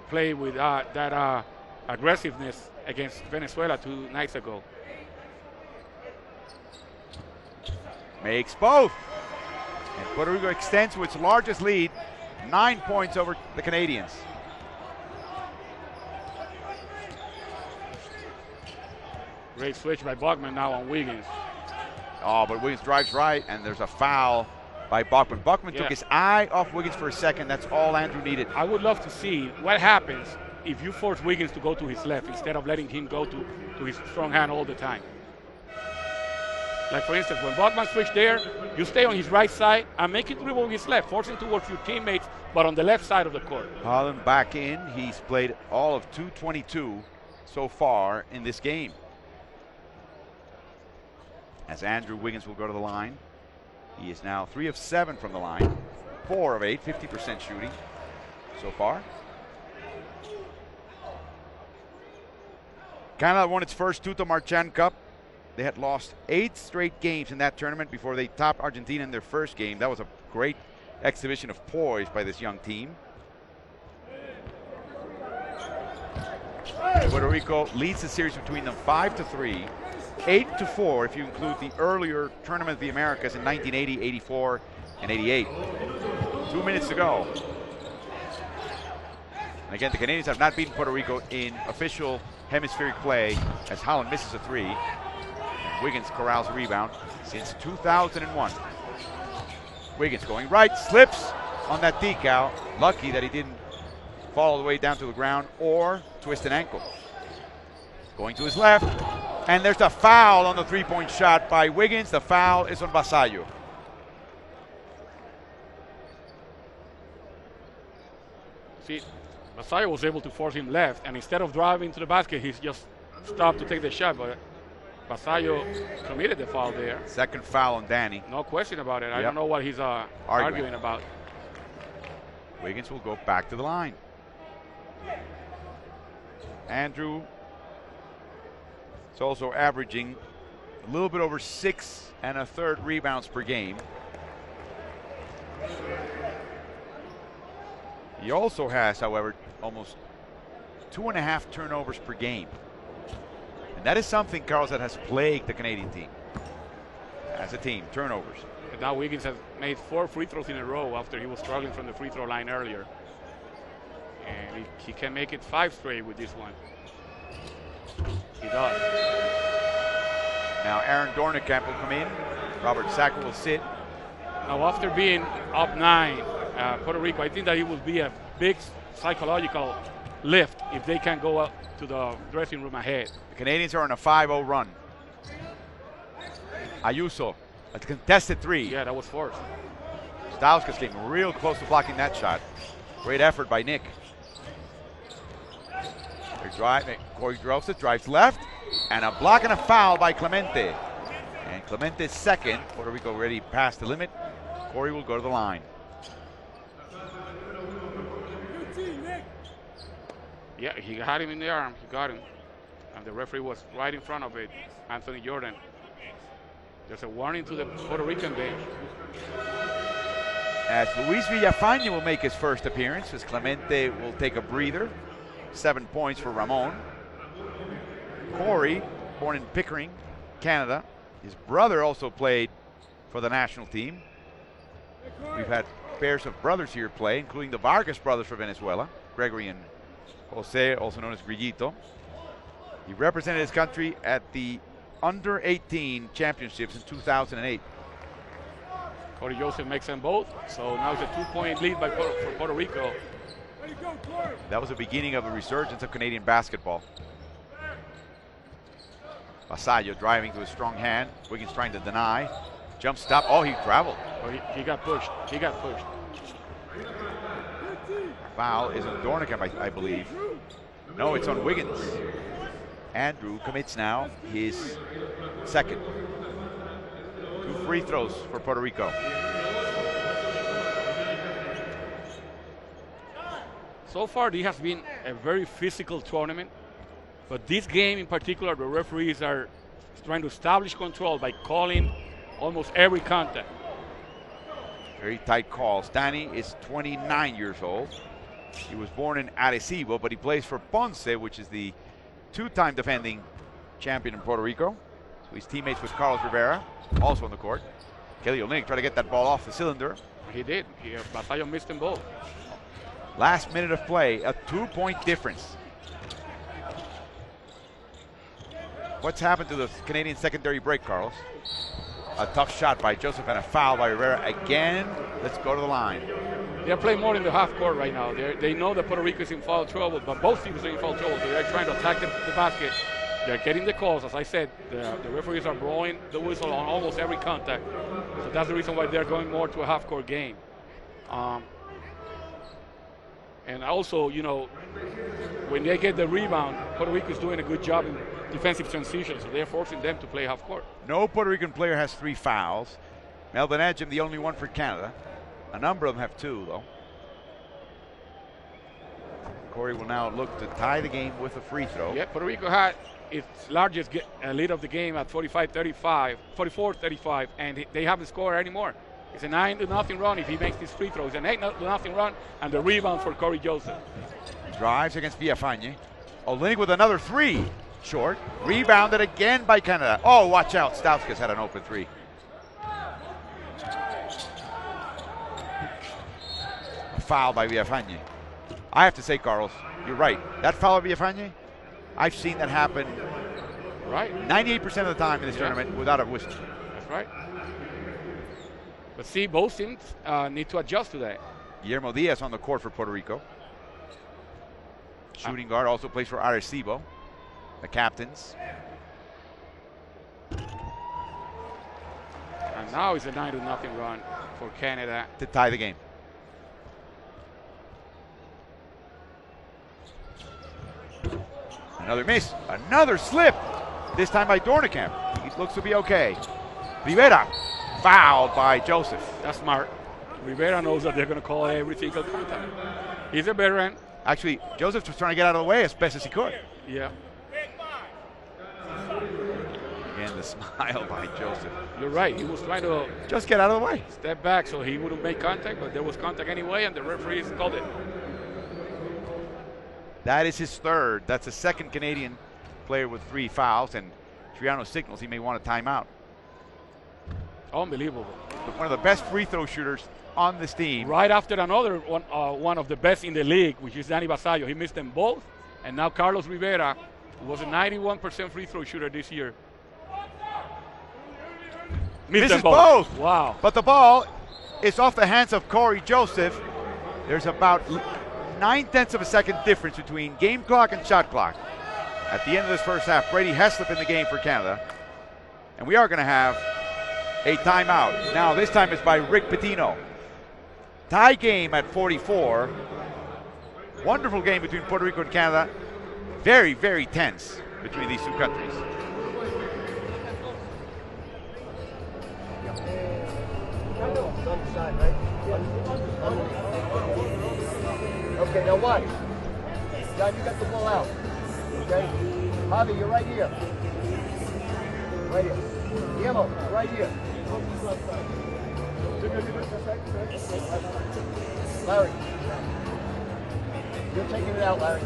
play with that aggressiveness against Venezuela 2 nights ago. Makes both. And Puerto Rico extends to its largest lead, 9 points over the Canadians. Great switch by Bachman now on Wiggins. Oh, but Wiggins drives right, and there's a foul by Bachman. Bachman took his eye off Wiggins for a second. That's all Andrew needed. I would love to see what happens if you force Wiggins to go to his left instead of letting him go to his strong hand all the time. Like for instance, when Bogman switched there, you stay on his right side and make it dribble with his left, force him towards your teammates, but on the left side of the court. Holland back in. He's played all of 222 so far in this game. As Andrew Wiggins will go to the line. He is now 3 of 7 from the line, 4 of 8, 50% shooting so far. Canada won its first Tuto Marchand Cup. They had lost 8 straight games in that tournament before they topped Argentina in their first game. That was a great exhibition of poise by this young team. Puerto Rico leads the series between them 5-3, 8-4 if you include the earlier Tournament of the Americas in 1980, 84, and 88. 2 minutes to go. And again, the Canadians have not beaten Puerto Rico in official hemispheric play as Holland misses a 3. And Wiggins corrals a rebound since 2001. Wiggins going right, slips on that decal. Lucky that he didn't fall all the way down to the ground or twist an ankle. Going to his left, and there's a foul on the three-point shot by Wiggins. The foul is on Vasallo. See, Vasallo was able to force him left, and instead of driving to the basket, he's just stopped to take the shot, but Vasallo committed the foul there. Second foul on Danny. No question about it. I Yep. don't know what he's arguing about. Wiggins will go back to the line. Andrew is also averaging a little bit over 6 1/3 rebounds per game. He also has, however, almost 2.5 turnovers per game. And that is something, Carlos, that has plagued the Canadian team. As a team, turnovers. And now Wiggins has made 4 free throws in a row after he was struggling from the free throw line earlier. And he can make it 5 straight with this one. He does. Now Aaron Dornekamp will come in. Robert Sacco will sit. Now after being up 9, Puerto Rico, I think that it will be a big psychological lift if they can go up to the dressing room ahead. The Canadians are on a 5-0 run. Ayuso, a contested 3. Yeah, that was forced. Stauskas came real close to blocking that shot. Great effort by Nick. They're driving. Corey Drosa drives left, and a block and a foul by Clemente. And Clemente's second. Puerto Rico already past the limit. Corey will go to the line. Yeah, he had him in the arm. He got him. And the referee was right in front of it, Anthony Jordan. There's a warning to the Puerto Rican bench. As Luis Villafaña will make his first appearance, as Clemente will take a breather. 7 points for Ramon. Corey, born in Pickering, Canada. His brother also played for the national team. We've had pairs of brothers here play, including the Vargas brothers for Venezuela, Gregory and Jose, also known as Grillito. He represented his country at the Under-18 Championships in 2008. Cody Joseph makes them both, so now it's a 2-point lead for Puerto Rico. That was the beginning of a resurgence of Canadian basketball. Vasallo driving to a strong hand. Wiggins trying to deny. Jump stop. Oh, he traveled. Oh, he got pushed. He got pushed. Foul is on Dornekamp, I believe. No, it's on Wiggins. Andrew commits now his second. 2 free throws for Puerto Rico. So far, this has been a very physical tournament. But this game in particular, the referees are trying to establish control by calling almost every contact. Very tight calls. Danny is 29 years old. He was born in Arecibo, but he plays for Ponce, which is the 2-time defending champion in Puerto Rico. So he's teammates with Carlos Rivera, also on the court. Kelly Olynyk tried to get that ball off the cylinder. He did. Vasallo missed them both. Last minute of play, a 2-point difference. What's happened to the Canadian secondary break, Carlos? A tough shot by Joseph and a foul by Rivera again. Let's go to the line. They're playing more in the half court right now. They know that Puerto Rico is in foul trouble, but both teams are in foul trouble. They're trying to attack the basket They're getting the calls. As I said, the referees are blowing the whistle on almost every contact. So that's the reason why they're going more to a half-court game. And also, you know, when they get the rebound, Puerto Rico is doing a good job in defensive transition, so they're forcing them to play half-court. No Puerto Rican player has 3 fouls. Melvin Edgem, the only one for Canada. A number of them have 2, though. Corey will now look to tie the game with a free throw. Yeah, Puerto Rico had its largest lead of the game at 44-35, and they haven't scored anymore. It's a 9-0 run if he makes this free throw. It's an 8-0 run, and the rebound for Corey Joseph. Drives against Villafañe. Olenek with another 3. Short. Rebounded again by Canada. Oh, watch out. Stauskas had an open 3. A foul by Villafañe. I have to say, Carlos, you're right. That foul by Villafañe, I've seen that happen right 98% of the time in this tournament without a whistle. That's right. But see, both teams need to adjust to that. Guillermo Diaz on the court for Puerto Rico. Shooting guard, also plays for Arecibo, the captains. And now it's a 9-0 run for Canada to tie the game. Another miss, another slip, this time by Dornekamp. He looks to be okay. Rivera, fouled by Joseph. That's smart. Rivera knows that they're going to call every single contact. He's a veteran. Actually, Joseph was trying to get out of the way as best as he could. Yeah. Again, the smile by Joseph. You're right. He was trying to just get out of the way. Step back so he wouldn't make contact, but there was contact anyway, and the referees called it. That is his 3rd. That's the 2nd Canadian player with 3 fouls, and Triano signals he may want a timeout. Unbelievable. One of the best free throw shooters on this team. Right after another one of the best in the league, which is Danny Vasallo. He missed them both, and now Carlos Rivera, who was a 91% free throw shooter this year, missed them both. Wow. But the ball is off the hands of Corey Joseph. There's about 9/10 of a second difference between game clock and shot clock. At the end of this first half, Brady Heslip in the game for Canada. And we are going to have a timeout. Now, this time it's by Rick Pitino. Tie game at 44. Wonderful game between Puerto Rico and Canada. Very, very tense between these 2 countries. Okay, now watch. John, you got the ball out. Okay? Javi, you're right here. Right here. Guillermo, right here. Larry. You're taking it out, Larry.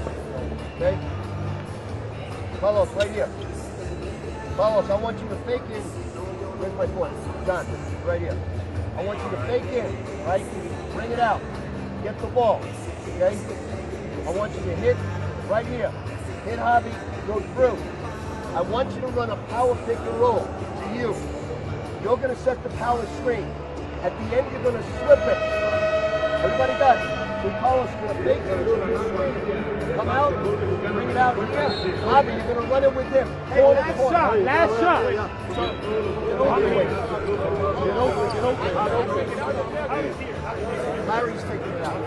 Okay? Carlos, right here. Carlos, I want you to fake in. Where's my point? John, right here. I want you to fake in, right? Bring it out. Get the ball. Okay? I want you to hit right here. Hit Javi, go through. I want you to run a power pick and roll to you. You're going to set the power screen. At the end, you're going to slip it. Everybody got it. So Carlos is going to fake it. Come out, bring it out here. Javi, you're going to run it with him. Hey, last shot. Larry's taking it out.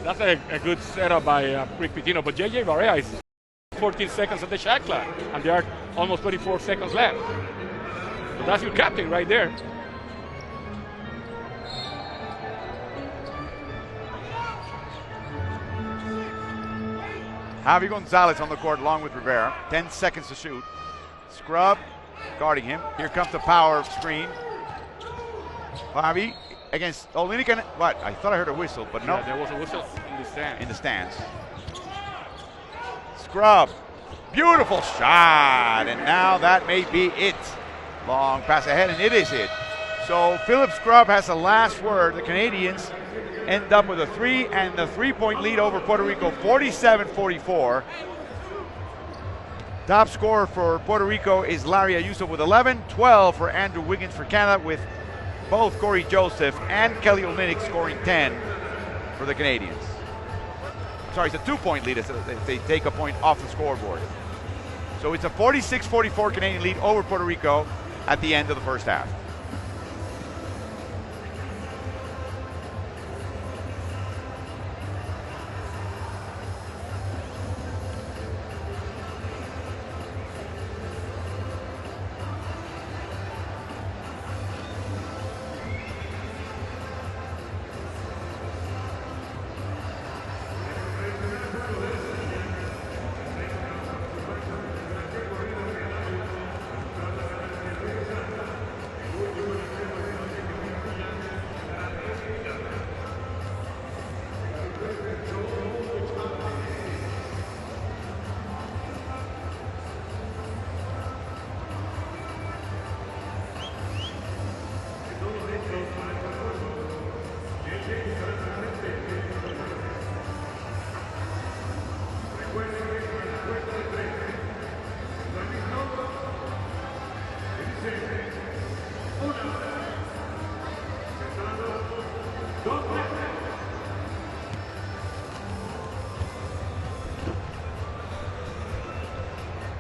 That's a good setup by Rick Pitino, but JJ Barea is 14 seconds of the shot clock, and there are almost 24 seconds left. So that's your captain right there. Javi Gonzalez on the court along with Rivera. 10 seconds to shoot. Scrub guarding him. Here comes the power screen. Javi against Olenek. What? I thought I heard a whistle, but no. Yeah, there was a whistle in the stands. In the stands. Scrub. Beautiful shot. And now that may be it. Long pass ahead, and it is it. So Philip Scrub has the last word. The Canadians end up with a 3 and the 3-point lead over Puerto Rico, 47-44. Top scorer for Puerto Rico is Larry Ayuso with 11, 12 for Andrew Wiggins for Canada, with both Corey Joseph and Kelly Olenek scoring 10 for the Canadians. sorry, it's a 2-point lead if they take a point off the scoreboard. So it's a 46-44 Canadian lead over Puerto Rico at the end of the first half.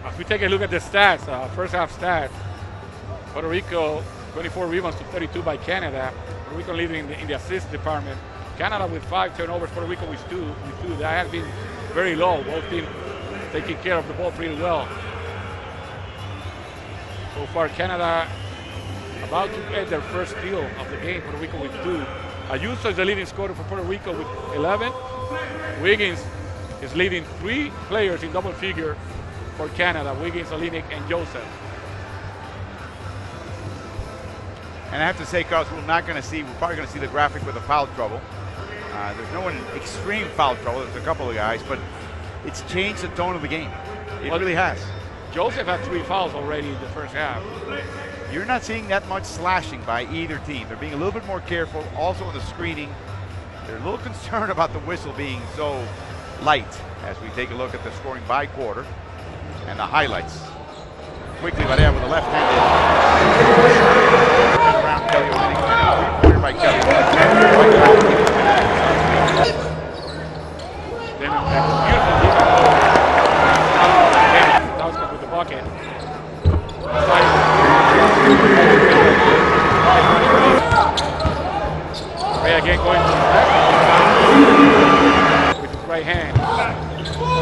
As we take a look at the stats, first half stats, Puerto Rico 24 rebounds to 32 by Canada. Puerto Rico leading in the assist department. Canada with 5 turnovers, Puerto Rico with two. That has been very low. Both teams taking care of the ball pretty well. So far, Canada about to get their first steal of the game. Puerto Rico with 2. Ayuso is the leading scorer for Puerto Rico with 11. Wiggins is leading 3 players in double figure for Canada, Wiggins, Olenek, and Joseph. And I have to say, Carlos, we're probably going to see the graphic with the foul trouble. There's no one in extreme foul trouble. There's a couple of guys, but it's changed the tone of the game. It really has. Joseph had 3 fouls already in the first half. You're not seeing that much slashing by either team. They're being a little bit more careful. Also in the screening, they're a little concerned about the whistle being so light as we take a look at the scoring by quarter and the highlights. Quickly, Varea with the left-handed. Around Kelly Olenek. 3-pointer by Kelly. Then a beautiful defense with the bucket. Ray again going to the left with his right hand.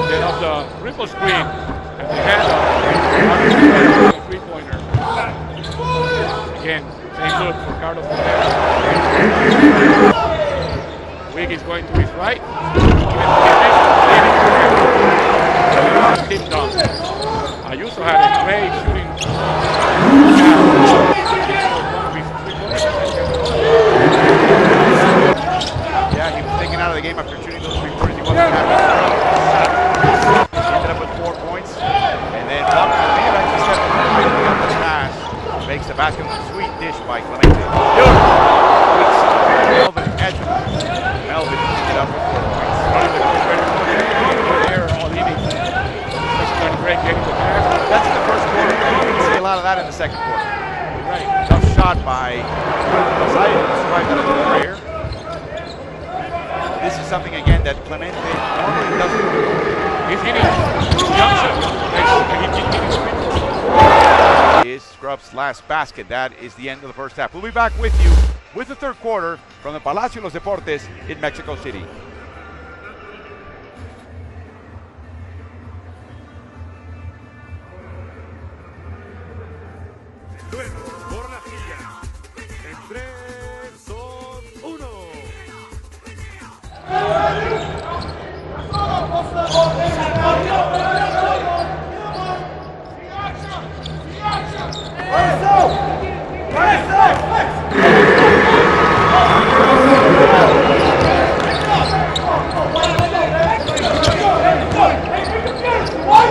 Then off the ripple screen and the hand off. Three-pointer. Again, same look for Carlos. Wiggins going to his right. Tip dunk. Ayuso had a great shooting. Yeah, he was taken out of the game after shooting those 3-pointers. He wasn't happy. He ended up with 4 points. And then pass makes the basket with a sweet dish by Clemente. Melvin Edmond. Melvin ended up with 4 points. That's in the first quarter. You didn't see a lot of that in the second quarter. Right. Tough shot by prayer. This is something again that Clemente normally doesn't do. He's hitting Is Scrub's last basket. That is the end of the first half. We'll be back with you with the third quarter from the Palacio de los Deportes in Mexico City. Por la silla. En 3, 2, 1. What?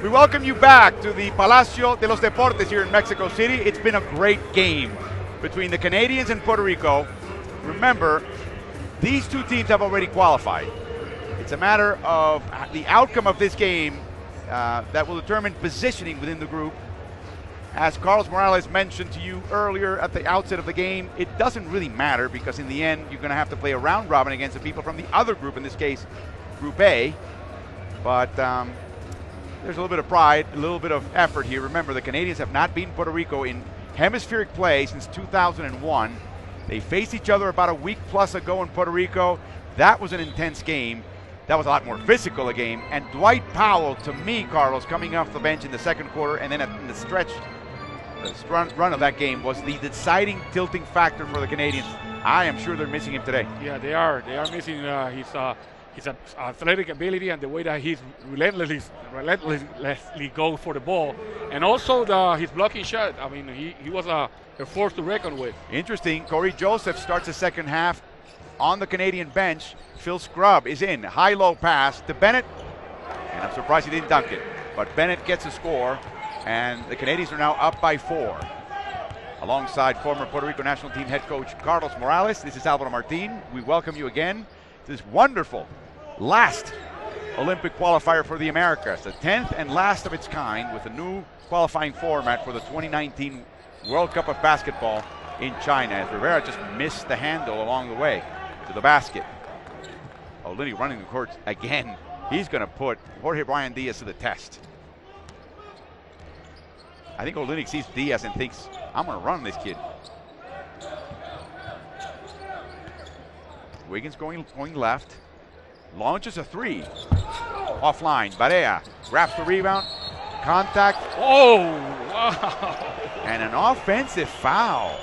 We welcome you back to the Palacio de los Deportes here in Mexico City. It's been a great game between the Canadians and Puerto Rico. Remember, these two teams have already qualified. It's a matter of the outcome of this game that will determine positioning within the group. As Carlos Morales mentioned to you earlier at the outset of the game, it doesn't really matter because in the end, you're going to have to play a round robin against the people from the other group, in this case, Group A. But there's a little bit of pride, a little bit of effort here. Remember, the Canadians have not beaten Puerto Rico in hemispheric play since 2001. They faced each other about a week plus ago in Puerto Rico. That was an intense game. That was a lot more physical a game. And Dwight Powell, to me, Carlos, coming off the bench in the second quarter and then in the stretch, run of that game was the deciding tilting factor for the Canadians. I am sure they're missing him today. Yeah, they are. They are missing his athletic ability and the way that he's relentlessly goes for the ball, and also his blocking shot. I mean, he was a force to reckon with. Interesting. Corey Joseph starts the second half on the Canadian bench. Phil Scrubb is in. High-low pass to Bennett, and I'm surprised he didn't dunk it. But Bennett gets a score, and the Canadians are now up by 4. Alongside former Puerto Rico national team head coach Carlos Morales, this is Alvaro Martin. We welcome you again to this wonderful last Olympic qualifier for the Americas, the 10th and last of its kind, with a new qualifying format for the 2019 World Cup of Basketball in China, as Rivera just missed the handle along the way to the basket. Olynyk running the court again. He's going to put Jorge Brian Diaz to the test. I think Olynyk sees Diaz and thinks, I'm going to run this kid. Wiggins going left. Launches a three. Offline. Barea grabs the rebound. Contact. Oh, wow. And an offensive foul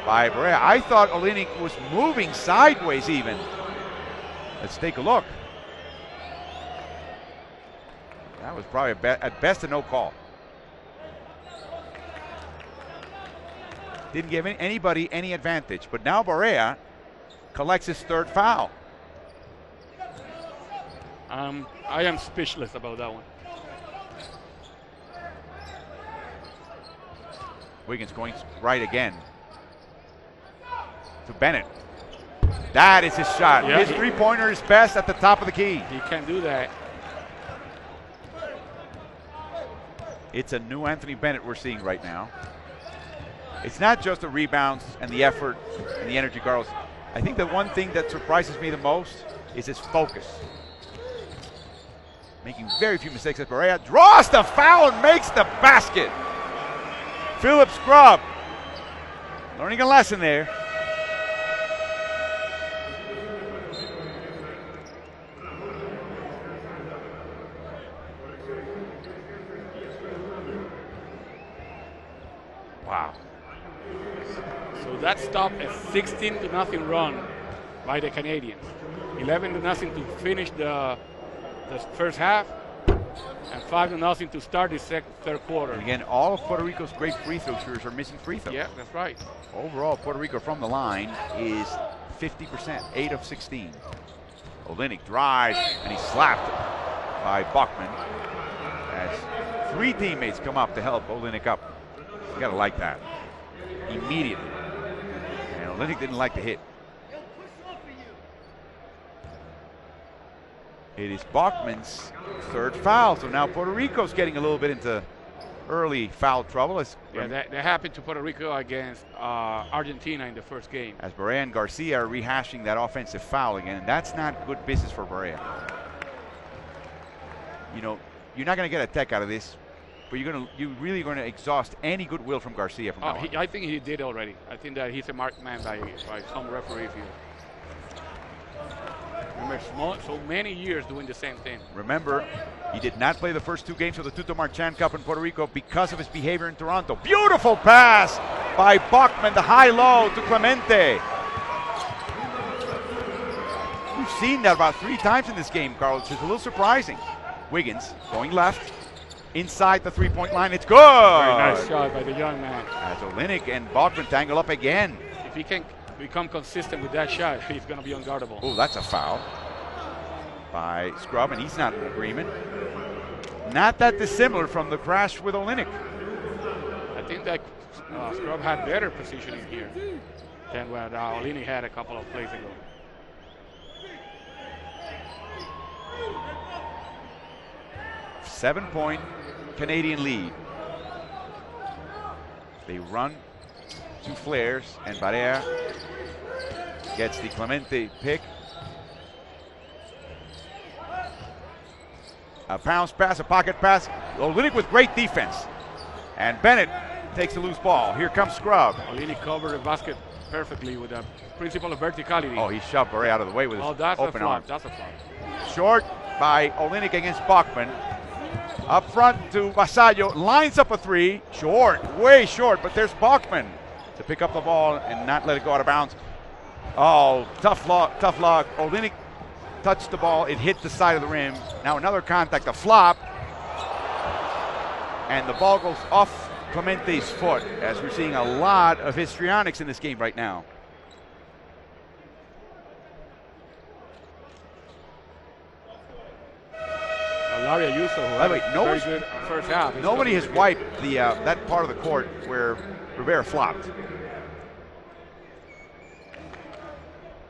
by Barea. I thought Olynyk was moving sideways even. Let's take a look. That was probably at best a no call. Didn't give anybody any advantage. But now Barea collects his third foul. I am speechless about that one. Wiggins going right again to Bennett. That is his shot. Yeah, his three-pointer is best at the top of the key. He can do that. It's a new Anthony Bennett we're seeing right now. It's not just the rebounds and the effort and the energy, Carlos. I think the one thing that surprises me the most is his focus. Making very few mistakes as Barea draws the foul and makes the basket. Philip Scrubb learning a lesson there. Wow. So that stopped a 16-0 run by the Canadians. 11-0 to finish the first half, and 5-0 to start the third quarter. And again, all of Puerto Rico's great free throw shooters are missing free throws. Yeah, that's right. Overall, Puerto Rico from the line is 50%, 8 of 16. Olynyk drives, and he's slapped by Bachman as 3 teammates come up to help Olynyk up. You gotta like that. Immediately. And Olynyk didn't like the hit. It is Bachman's 3rd foul, so now Puerto Rico's getting a little bit into early foul trouble. Yeah, that happened to Puerto Rico against Argentina in the first game. As Barea and Garcia are rehashing that offensive foul again, and that's not good business for Barea. You know, you're not going to get a tech out of this, but you're really going to exhaust any goodwill from Garcia from now on. I think he did already. I think that he's a marked man by some referees here. Remember, so many years doing the same thing. Remember, he did not play the first 2 games of the Tuto Marchand Cup in Puerto Rico because of his behavior in Toronto. Beautiful pass by Bachman, the high-low to Clemente. We've seen that about 3 times in this game, Carlos. It's a little surprising. Wiggins going left, inside the 3-point line. It's good. Very nice shot by the young man. As Olynyk and Bachman tangle up again. If he can become consistent with that shot, he's going to be unguardable. Oh, that's a foul by Scrub, and he's not in agreement. Not that dissimilar from the crash with Olynyk. I think that Scrub had better positioning here than what Olynyk had a couple of plays ago. Seven-point Canadian lead. They run 2 flares, and Barea gets the Clemente pick. A bounce pass, a pocket pass. Olynyk with great defense. And Bennett takes the loose ball. Here comes Scrub. Olynyk covered the basket perfectly with the principle of verticality. Oh, he shoved Barea out of the way with his open arm. That's a flop. Short by Olynyk against Bachman. Up front to Vasallo, lines up a 3. Short, way short, but there's Bachman to pick up the ball and not let it go out of bounds. Oh, tough log. Olynyk touched the ball, it hit the side of the rim. Now another contact, a flop. And the ball goes off Clemente's foot, as we're seeing a lot of histrionics in this game right now. Larry Ayuso, who had a very good first half. Nobody has wiped the that part of the court where Rivera flopped.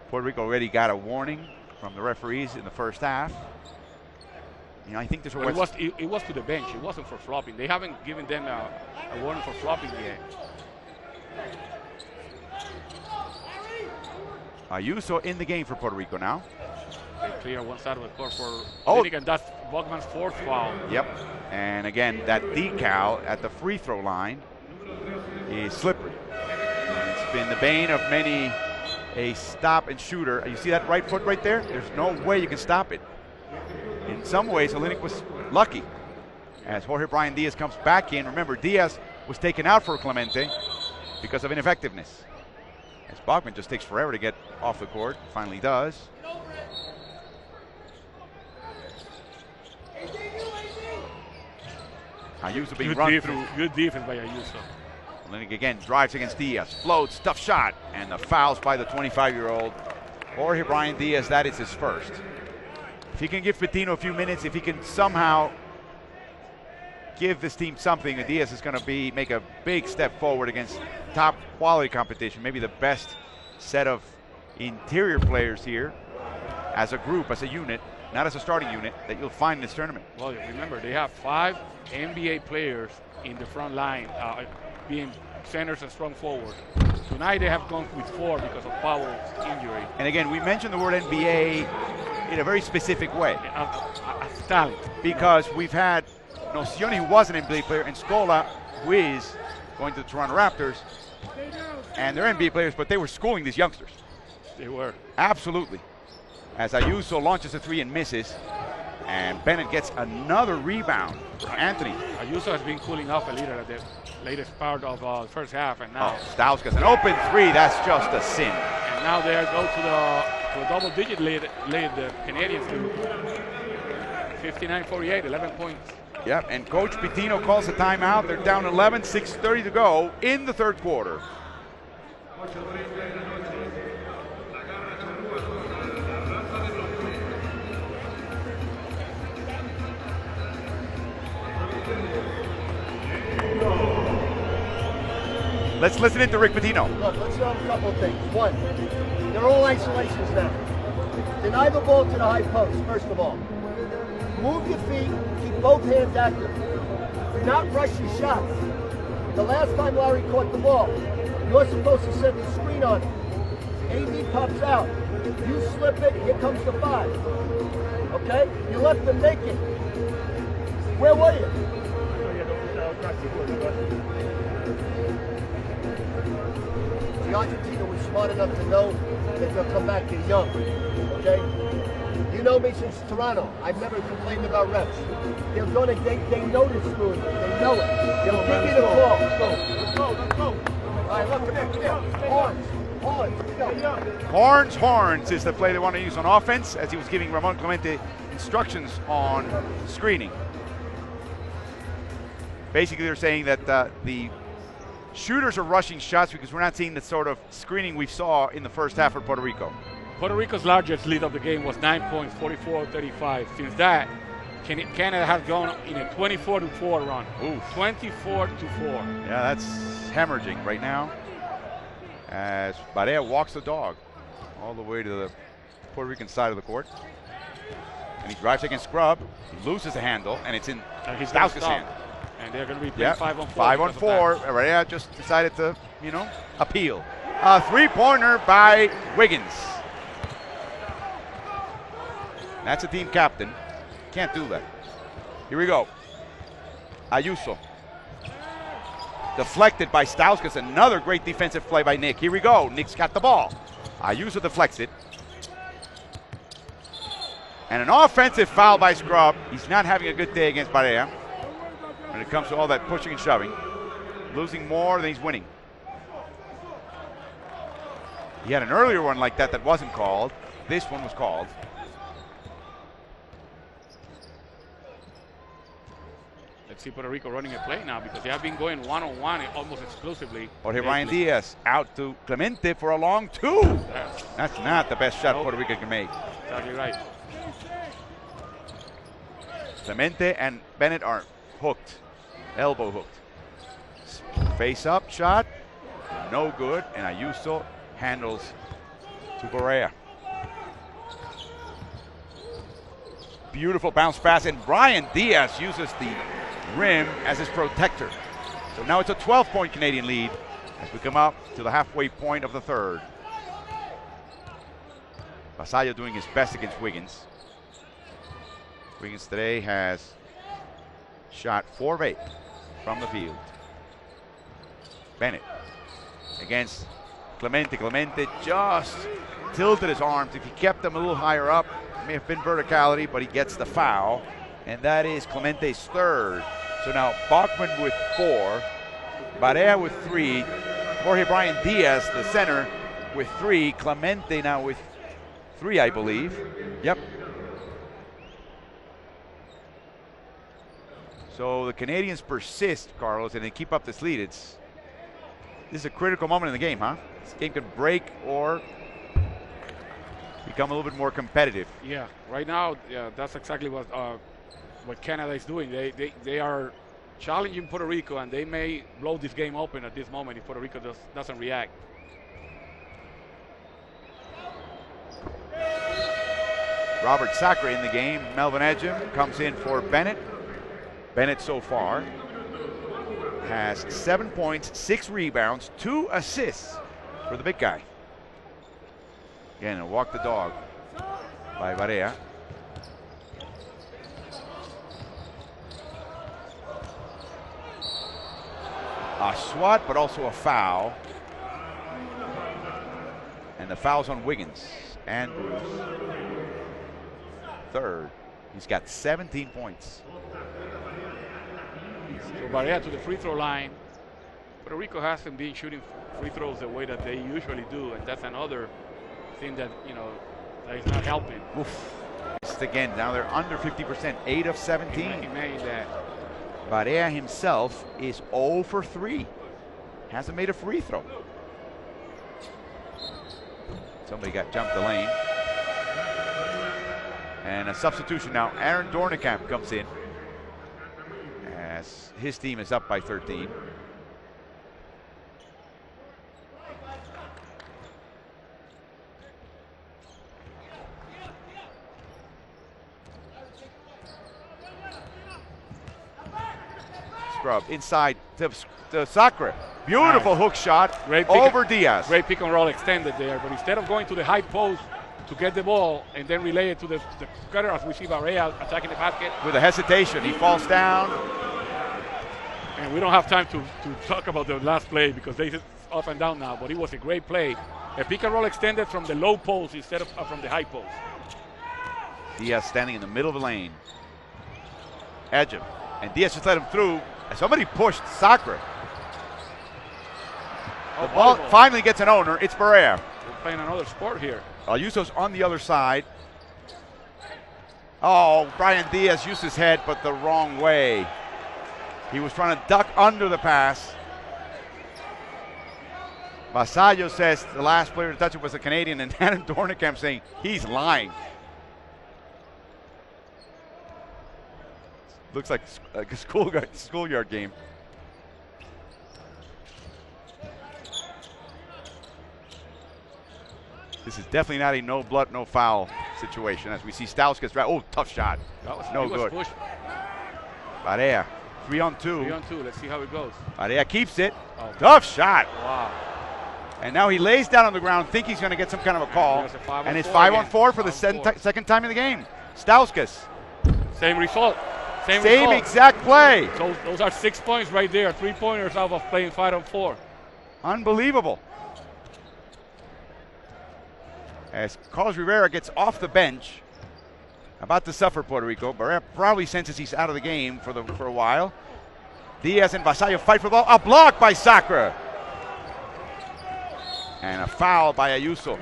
Puerto Rico already got a warning from the referees in the first half. You know, I think there's a it was to the bench. It wasn't for flopping. They haven't given them a warning for flopping yet. Ayuso in the game for Puerto Rico now. They clear one side of the court for Olynyk, and that's Bachman's 4th foul. Yep. And again, that decal at the free throw line is slippery. And it's been the bane of many a stop and shooter. You see that right foot right there? There's no way you can stop it. In some ways, Olynyk was lucky as Jorge Brian Diaz comes back in. Remember, Diaz was taken out for Clemente because of ineffectiveness. As Bachman just takes forever to get off the court, finally does. Ayuso being run through. Good defense by Ayuso. Olynyk again drives against Diaz, floats, tough shot, and the fouls by the 25-year-old Jorge Brian Diaz. That is his first. If he can give Pitino a few minutes, if he can somehow give this team something, Diaz is going to make a big step forward against top quality competition, maybe the best set of interior players here as a group, as a unit, not as a starting unit, that you'll find in this tournament. Well, remember, they have 5 NBA players in the front line, being centers and strong forward. Tonight they have gone with 4 because of Powell's injury. And again, we mentioned the word NBA in a very specific way. Talent. Because we've had Nocioni, who was an NBA player, and Scola, who is going to the Toronto Raptors, and they're NBA players, but they were schooling these youngsters. They were. Absolutely. As Ayuso launches a 3 and misses. And Bennett gets another rebound for Anthony. Ayuso has been cooling off a little at the latest part of the first half, and now Stauskas, an open three. That's just a sin. and now they go to a double-digit lead. The Canadians do 59-48, 11 points. Yep, and Coach Pitino calls a timeout. They're down 11, 6:30 to go in the third quarter. Let's listen in to Rick Pitino. Look, let's know a couple of things. One, they're all isolations now. Deny the ball to the high post, first of all. Move your feet, keep both hands active. Do not rush your shots. The last time Larry caught the ball, you're supposed to set the screen on it. AD pops out. You slip it, here comes the 5. Okay? You left them naked. Where were you? The Argentina was smart enough to know that they'll come back here young. Okay? You know me since Toronto. I've never complained about reps. They're gonna, they know this screwing. They know it. They'll give you the call. Let's go. All right, look, come here. Horns. Let's go. Horns is the play they want to use on offense, as he was giving Ramon Clemente instructions on screening. Basically, they're saying that the shooters are rushing shots because we're not seeing the sort of screening we saw in the first half for Puerto Rico. Puerto Rico's largest lead of the game was 9 points, 44-35. Since that, Canada has gone in a 24-4 run. Ooh. 24-4. Yeah, that's hemorrhaging right now as Barea walks the dog all the way to the Puerto Rican side of the court. And he drives against Scrub. He loses the handle, and it's in Stauskas' hand. And they're going to be playing 5 on 4. 5 on 4. Barea just decided to, appeal. A three-pointer by Wiggins. That's a team captain. Can't do that. Here we go. Ayuso. Deflected by Stauskas. Another great defensive play by Nick. Here we go. Nick's got the ball. Ayuso deflects it. And an offensive foul by Scrub. He's not having a good day against Barea when it comes to all that pushing and shoving. Losing more than he's winning. He had an earlier one like that wasn't called. This one was called. Let's see Puerto Rico running a play now because they have been going one-on-one almost exclusively. Jorge Brian Diaz out to Clemente for a long 2. That's not the best shot Puerto Rico can make. Exactly right. Clemente and Bennett are hooked, elbow hooked. Face up shot, no good, and Ayuso handles to Barea. Beautiful bounce pass, and Brian Diaz uses the rim as his protector. So now it's a 12-point Canadian lead as we come up to the halfway point of the third. Vasallo doing his best against Wiggins. Wiggins today has shot 4 of 8 from the field. Bennett against Clemente. Clemente just tilted his arms. If he kept them a little higher up, it may have been verticality, but he gets the foul. And that is Clemente's 3rd. So now Bachman with 4, Barea with 3, Jorge Brian Diaz, the center, with 3, Clemente now with 3, I believe. Yep. So the Canadians persist, Carlos, and they keep up this lead. This is a critical moment in the game, huh? This game can break or become a little bit more competitive. Yeah, right now, that's exactly what Canada is doing. They are challenging Puerto Rico, and they may blow this game open at this moment if Puerto Rico doesn't react. Robert Sacre in the game. Melvin Ejim comes in for Bennett. Bennett so far has 7 points, 6 rebounds, 2 assists for the big guy. Again, a walk the dog by Barea. A swat, but also a foul. And the foul's on Wiggins. Andrews, 3rd. He's got 17 points. So Barea to the free throw line. Puerto Rico hasn't been shooting free throws the way that they usually do, and that's another thing that, that is not helping. Oof. Again, now they're under 50%, 8 of 17. Imagine that. Barea himself is 0 for 3. Hasn't made a free throw. Somebody got jumped the lane. And a substitution now. Aaron Dornekamp comes in as his team is up by 13. Scrub inside to Sacre. Beautiful hook shot over Diaz. Great pick and roll extended there, but instead of going to the high post to get the ball and then relay it to the cutter, as we see Barea attacking the basket. With a hesitation, he falls down. And we don't have time to talk about the last play because they just up and down now, but it was a great play. A pick and roll extended from the low post instead of from the high post. Diaz standing in the middle of the lane. Edge him. And Diaz just let him through. And somebody pushed Sacre. The ball finally gets an owner. It's Barea. We're playing another sport here. Ayuso's on the other side. Oh, Brian Diaz used his head, but the wrong way. He was trying to duck under the pass. Vasallo says the last player to touch it was a Canadian, and Aaron Dornekamp saying he's lying. Looks like a schoolyard game. This is definitely not a no blood, no foul situation as we see Stauskas. Oh, tough shot. That was no good. Barea, 3-on-2. 3-on-2. Let's see how it goes. Barea keeps it. Oh. Tough shot. Wow. And now he lays down on the ground, think he's going to get some kind of a call. And it's 5-on-4 for the second time in the game. Stauskas. Same result. Same exact play. So those are 6 points right there. 3-pointers out of playing 5-on-4. Unbelievable. As Carlos Rivera gets off the bench, about to suffer Puerto Rico. Barea probably senses he's out of the game for a while. Diaz and Vasallo fight for the ball. A block by Sacre. And a foul by Ayuso.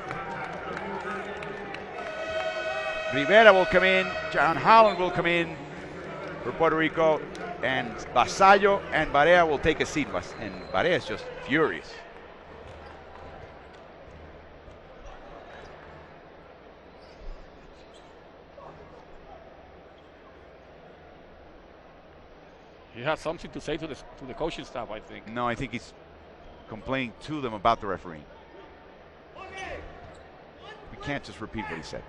Rivera will come in. John Holland will come in for Puerto Rico. And Vasallo and Barea will take a seat. And Barea is just furious. He has something to say to the coaching staff, I think. No, I think he's complaining to them about the refereeing. We can't just repeat what he said.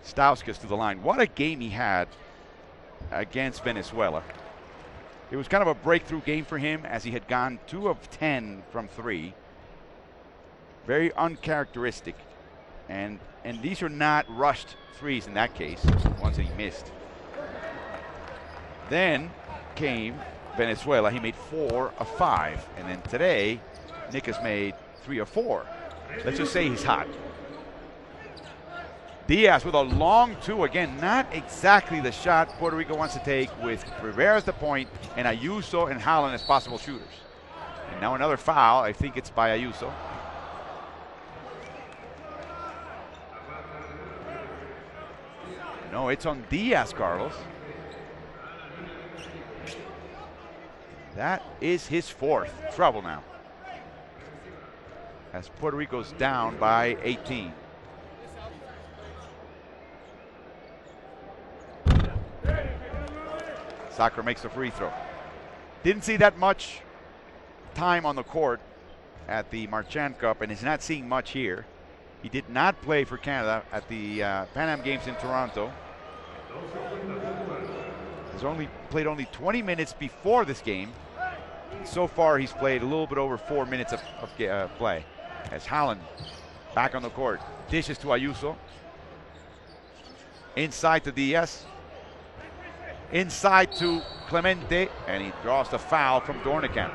Stauskas to the line. What a game he had against Venezuela. It was kind of a breakthrough game for him as he had gone 2 of 10 from 3. Very uncharacteristic. And these are not rushed threes in that case, ones that he missed. Then came Venezuela. He made 4 of 5. And then today, Nick has made 3 of 4. Let's just say he's hot. Diaz with a long 2. Again, not exactly the shot Puerto Rico wants to take with Rivera as the point and Ayuso and Holland as possible shooters. And now another foul. I think it's by Ayuso. No, it's on Diaz, Carlos. That is his 4th. Trouble now. As Puerto Rico's down by 18. Sacre makes the free throw. Didn't see that much time on the court at the Marchand Cup and is not seeing much here. He did not play for Canada at the Pan Am Games in Toronto. He's played only 20 minutes before this game. So far, he's played a little bit over 4 minutes of play. As Holland back on the court. Dishes to Ayuso. Inside to Diaz. Inside to Clemente. And he draws the foul from Dornekamp.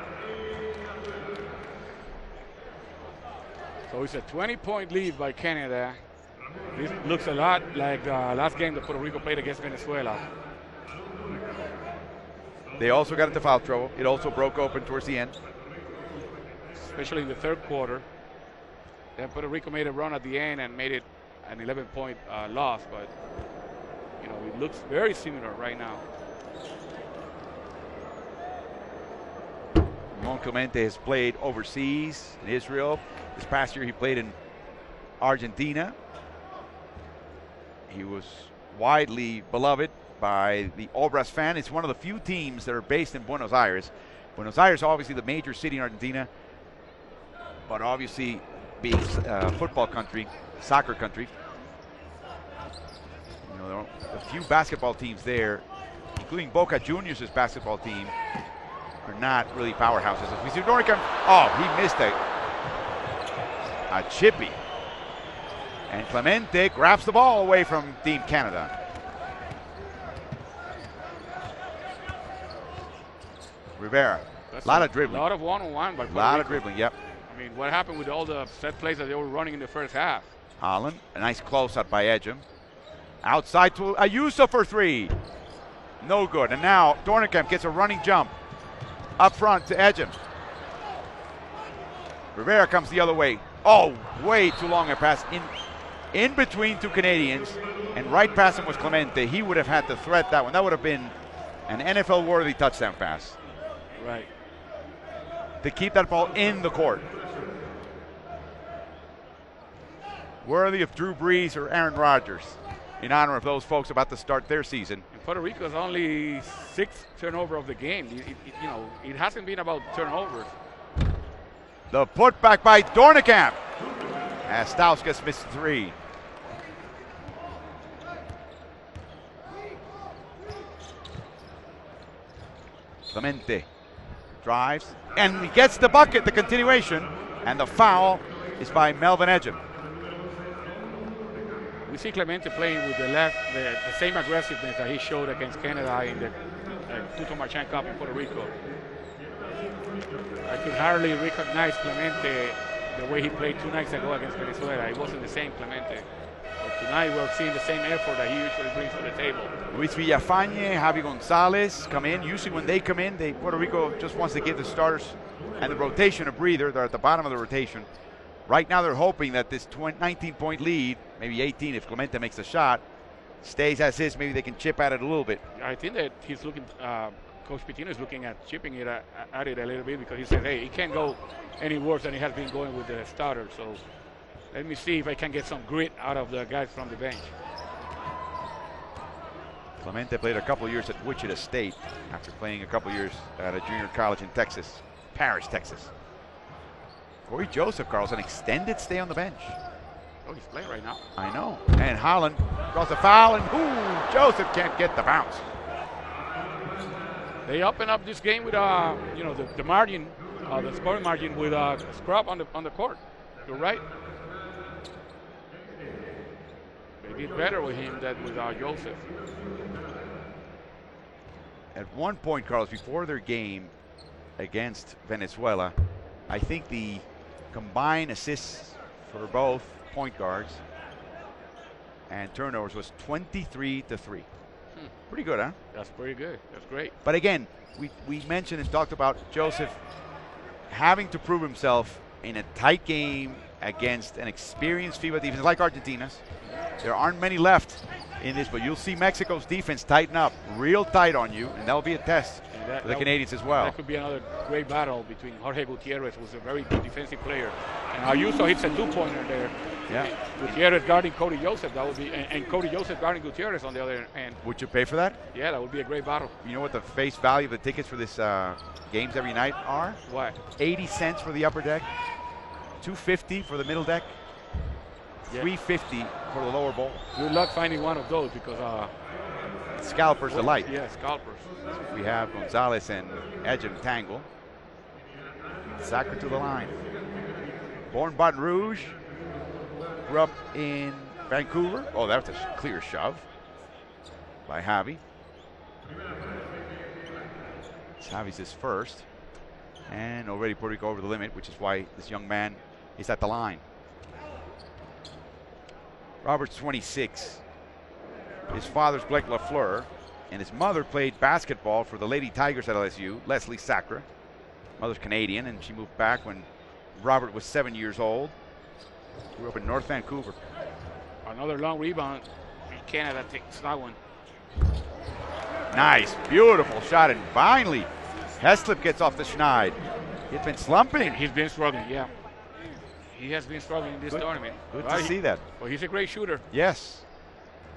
So it's a 20-point lead by Canada. This looks a lot like the last game that Puerto Rico played against Venezuela. They also got into foul trouble. It also broke open towards the end. Especially in the third quarter. Then Puerto Rico made a run at the end and made it an 11-point loss, but you know, it looks very similar right now. Ramon Clemente has played overseas in Israel. This past year he played in Argentina. He was widely beloved by the Obras fan. It's one of the few teams that are based in Buenos Aires. Buenos Aires, obviously the major city in Argentina, but obviously being a football country, soccer country. You know, there are a few basketball teams there, including Boca Juniors' basketball team, are not really powerhouses. As we see Dorican, oh, he missed a chippy. And Clemente grabs the ball away from Team Canada. Rivera, a lot of dribbling. A lot of one-on-one by Puerto A lot Rico. of dribbling, yep. I mean, what happened with all the set plays that they were running in the first half? Holland, a nice close-up by Edgem. Outside to Ayuso for three. No good. And now Dornicamp gets a running jump. Up front to Edgem. Rivera comes the other way. Oh, way too long a pass in between two Canadians. And right past him was Clemente. He would have had to threat that one. That would have been an NFL-worthy touchdown pass. Right. To keep that ball in the court. Worthy of Drew Brees or Aaron Rodgers, in honor of those folks about to start their season. And Puerto Rico's only 6th turnover of the game. You know, it hasn't been about turnovers. The putback by Dornicamp. As Stauskas missed three. Clemente drives, and he gets the bucket, the continuation, and the foul is by Melvin Edgem. We see Clemente playing with the left, the same aggressiveness that he showed against Canada in the Tuto Marchand Cup in Puerto Rico. I could hardly recognize Clemente the way he played 2 nights ago against Venezuela. It wasn't the same Clemente. But tonight we're seeing the same effort that he usually brings to the table. Luis Villafañe, Javi Gonzalez come in. Usually when they come in, Puerto Rico just wants to give the starters and the rotation a breather. They're at the bottom of the rotation. Right now they're hoping that this 19-point lead, maybe 18 if Clemente makes a shot, stays as is. Maybe they can chip at it a little bit. I think that he's looking, Coach Pitino is looking at chipping it at it a little bit, because he said, hey, it can't go any worse than it has been going with the starter. So let me see if I can get some grit out of the guys from the bench. Clemente played a couple years at Wichita State after playing a couple years at a junior college in Texas, Paris, Texas. Corey Joseph, Carl's an extended stay on the bench. Oh, he's playing right now. I know. And Holland draws a foul, and Joseph can't get the bounce. They open up this game with you know, the margin, the scoring margin with Scrub on the court. You're right. They did better with him than with Joseph. At one point, Carlos, before their game against Venezuela, I think the combined assists for both point guards and turnovers was 23-3. Pretty good, huh? That's pretty good. That's great. But again, we mentioned and talked about Joseph having to prove himself in a tight game against an experienced FIBA defense like Argentina's. There aren't many left in this, but you'll see Mexico's defense tighten up real tight on you, and that'll be a test for the Canadians as well. That could be another great battle between Jorge Gutierrez, who's a very good defensive player, and Ayuso hits a 2-pointer there. Yeah. Gutierrez guarding Cody Joseph, that would be, and Cody Joseph guarding Gutierrez on the other end. Would you pay for that? Yeah, that would be a great battle. You know what the face value of the tickets for this games every night are? What? 80 cents for the upper deck, $2.50 for the middle deck, yeah. $3.50 for the lower bowl. Good luck finding one of those, because Scalpers delight. Yeah, scalpers. We have Gonzalez and Edgem tangle. Sacre to the line. Born Baton Rouge, grew up in Vancouver. Oh, that was a clear shove by Javi. Javi's his first. And already Puerto Rico over the limit, which is why this young man is at the line. Robert's 26. His father's Blake LaFleur, and his mother played basketball for the Lady Tigers at LSU, Leslie Sacra. Mother's Canadian, and she moved back when Robert was 7 years old. Grew up in North Vancouver. Another long rebound. Canada takes that one. Nice, beautiful shot, and finally, Heslip gets off the schneid. He's been slumping. He's been struggling, yeah. He has been struggling in this tournament. Good to see that. Well, he's a great shooter. Yes.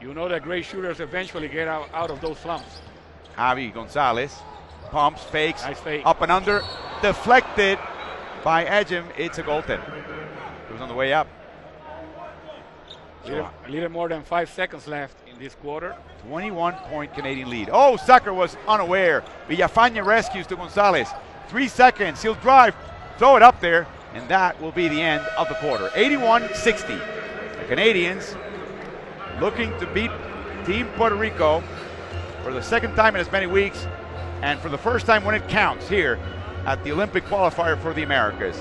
You know that great shooters eventually get out of those slumps. Javi Gonzalez pumps, fakes, Nice fake. up and under, deflected by Ejim. It's a goaltend. It was on the way up. A little more than 5 seconds left in this quarter. 21-point Canadian lead. Oh, Sacra was unaware. Villafaña rescues to Gonzalez. 3 seconds. He'll drive, throw it up there, and that will be the end of the quarter. 81-60. The Canadians looking to beat Team Puerto Rico for the second time in as many weeks, and for the first time when it counts here at the Olympic qualifier for the Americas.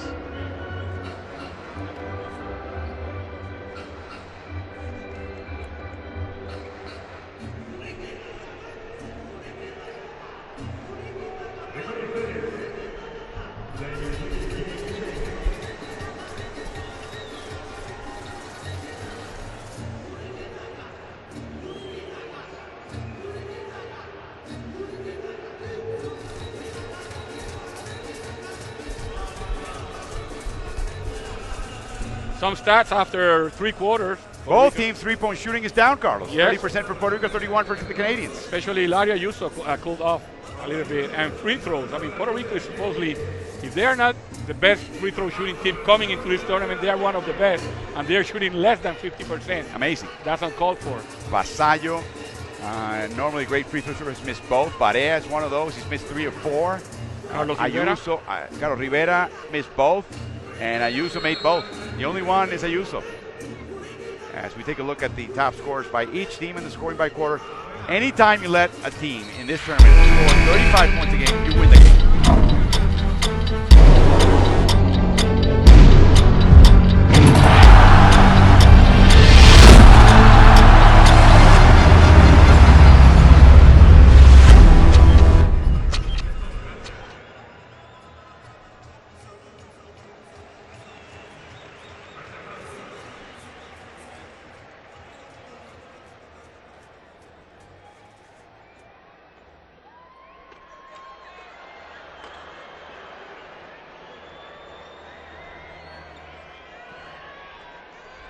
Some stats after 3 quarters. Both teams' three-point shooting is down, Carlos. Yes. 30% for Puerto Rico, 31% for the Canadians. Especially Laria Ayuso cooled off a little bit. And free throws. I mean, Puerto Rico is supposedly, if they are not the best free throw shooting team coming into this tournament, they are one of the best. And they're shooting less than 50%. Amazing. That's uncalled for. Vasallo, normally a great free throw shooter, has missed both. Barea is one of those. He's missed 3 of 4. Carlos Rivera. Ayuso, Carlos Rivera missed both, and Ayuso made both. The only one is Ayuso. As we take a look at the top scores by each team and the scoring by quarter, anytime you let a team in this tournament score 35 points a game, you win the game.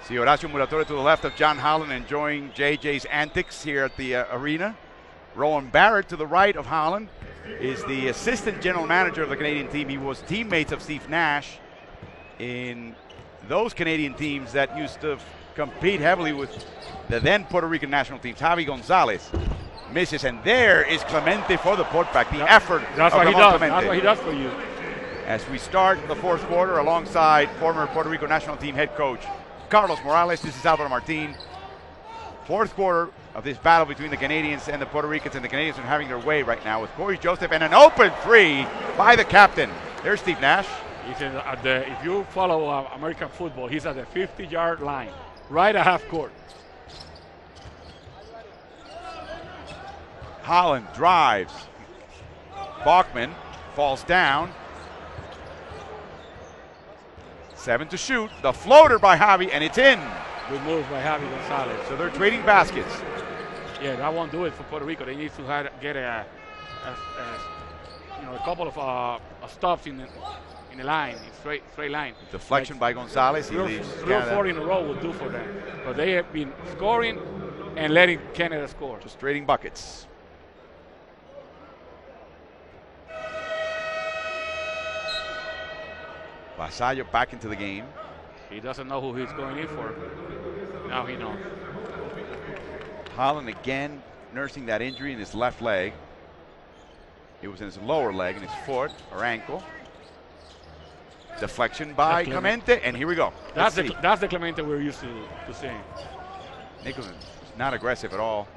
See Horacio Muratore to the left of John Holland enjoying JJ's antics here at the arena. Rowan Barrett to the right of Holland is the assistant general manager of the Canadian team. He was teammates of Steve Nash in those Canadian teams that used to compete heavily with the then Puerto Rican national teams. Javi Gonzalez misses, and there is Clemente for the putback. The effort That's of what he Ramon does. Clemente. That's what he does for you. As we start the fourth quarter alongside former Puerto Rico national team head coach Carlos Morales. This is Alvaro Martin. Fourth quarter of this battle between the Canadians and the Puerto Ricans, and the Canadians are having their way right now with Corey Joseph and an open three by the captain. There's Steve Nash. He's at if you follow American football, he's at the 50-yard line, right at half court. Holland drives. Bachman falls down. 7 to shoot. The floater by Javi, and it's in. Good move by Javi Gonzalez. So they're trading baskets. Yeah, that won't do it for Puerto Rico. They need to get a couple of stops in the line, in straight line. Deflection by Gonzalez. He leaves 3 or 4 in a row will do for them. But they have been scoring and letting Canada score. Just trading buckets. Vasallo back into the game. He doesn't know who he's going in for. Now he knows. Holland again nursing that injury in his left leg. It was in his lower leg, in his foot or ankle. Deflection by Clemente, and here we go. That's the Clemente we're used to seeing. Nicholson not aggressive at all.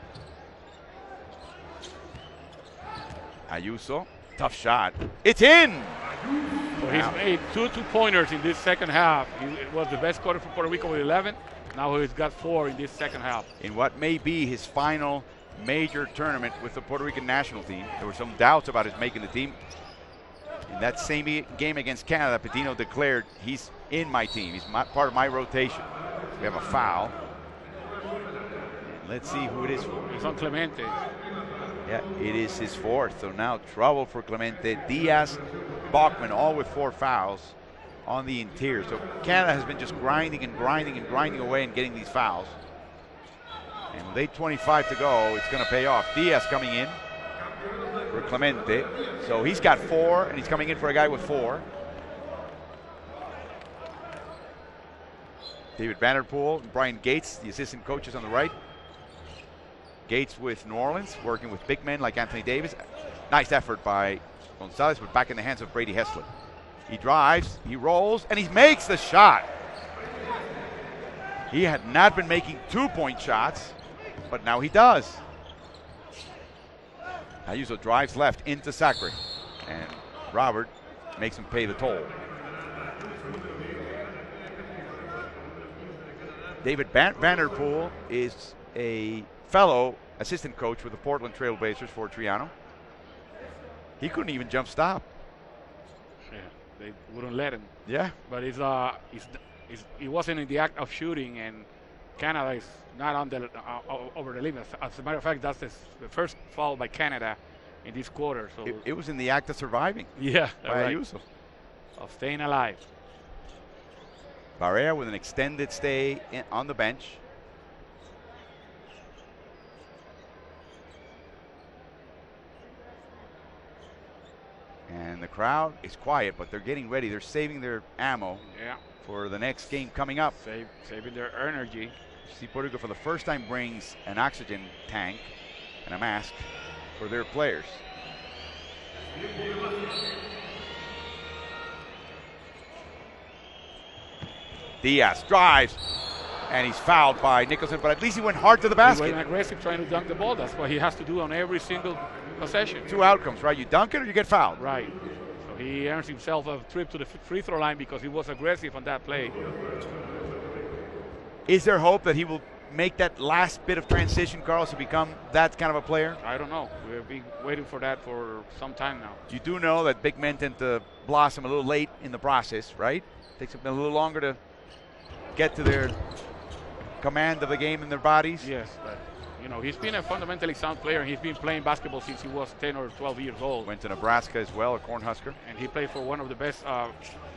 Ayuso, tough shot. It's in! So he's made two two-pointers in this second half. It was the best quarter for Puerto Rico with 11. Now he's got 4 in this second half. In what may be his final major tournament with the Puerto Rican national team. There were some doubts about his making the team. In that same game against Canada, Patino declared, he's in my team. He's part of my rotation. We have a foul. Let's see who it is for. It's on Clemente. Yeah, it is his 4th. So now trouble for Clemente. Diaz, Bachman, all with 4 fouls on the interior. So Canada has been just grinding and grinding and grinding away and getting these fouls. And with 8:25 to go, it's going to pay off. Diaz coming in for Clemente. So he's got 4, and he's coming in for a guy with 4. David Vanderpool and Brian Gates, the assistant coaches on the right. Gates with New Orleans, working with big men like Anthony Davis. Nice effort by Gonzalez, but back in the hands of Brady Heslin. He drives, he rolls, and he makes the shot. He had not been making 2-point shots, but now he does. Ayuso drives left into Sacre, and Robert makes him pay the toll. David Vanderpool is a fellow assistant coach with the Portland Trail Blazers for Triano. He couldn't even jump stop. Yeah, they wouldn't let him. Yeah. But he wasn't in the act of shooting, and Canada is not on the over the limit. As a matter of fact, that's the first foul by Canada in this quarter. So it was in the act of surviving. Yeah, by right. Ayuso. Of staying alive. Barrera with an extended stay on the bench. And the crowd is quiet, but they're getting ready. They're saving their ammo for the next game coming up. Saving their energy. See, Puerto Rico for the first time brings an oxygen tank and a mask for their players. Diaz drives, and he's fouled by Nicholson, but at least he went hard to the basket. He went aggressive trying to dunk the ball. That's what he has to do on every single possession. 2 outcomes, right? You dunk it or you get fouled. Right. So he earns himself a trip to the free throw line because he was aggressive on that play. Is there hope that he will make that last bit of transition, Carlos, to become that kind of a player? I don't know. We've been waiting for that for some time now. You do know that big men tend to blossom a little late in the process, right? Takes them a little longer to get to their command of the game in their bodies. Yes, but he's been a fundamentally sound player, and he's been playing basketball since he was 10 or 12 years old. Went to Nebraska as well, a Cornhusker. And he played for one of the best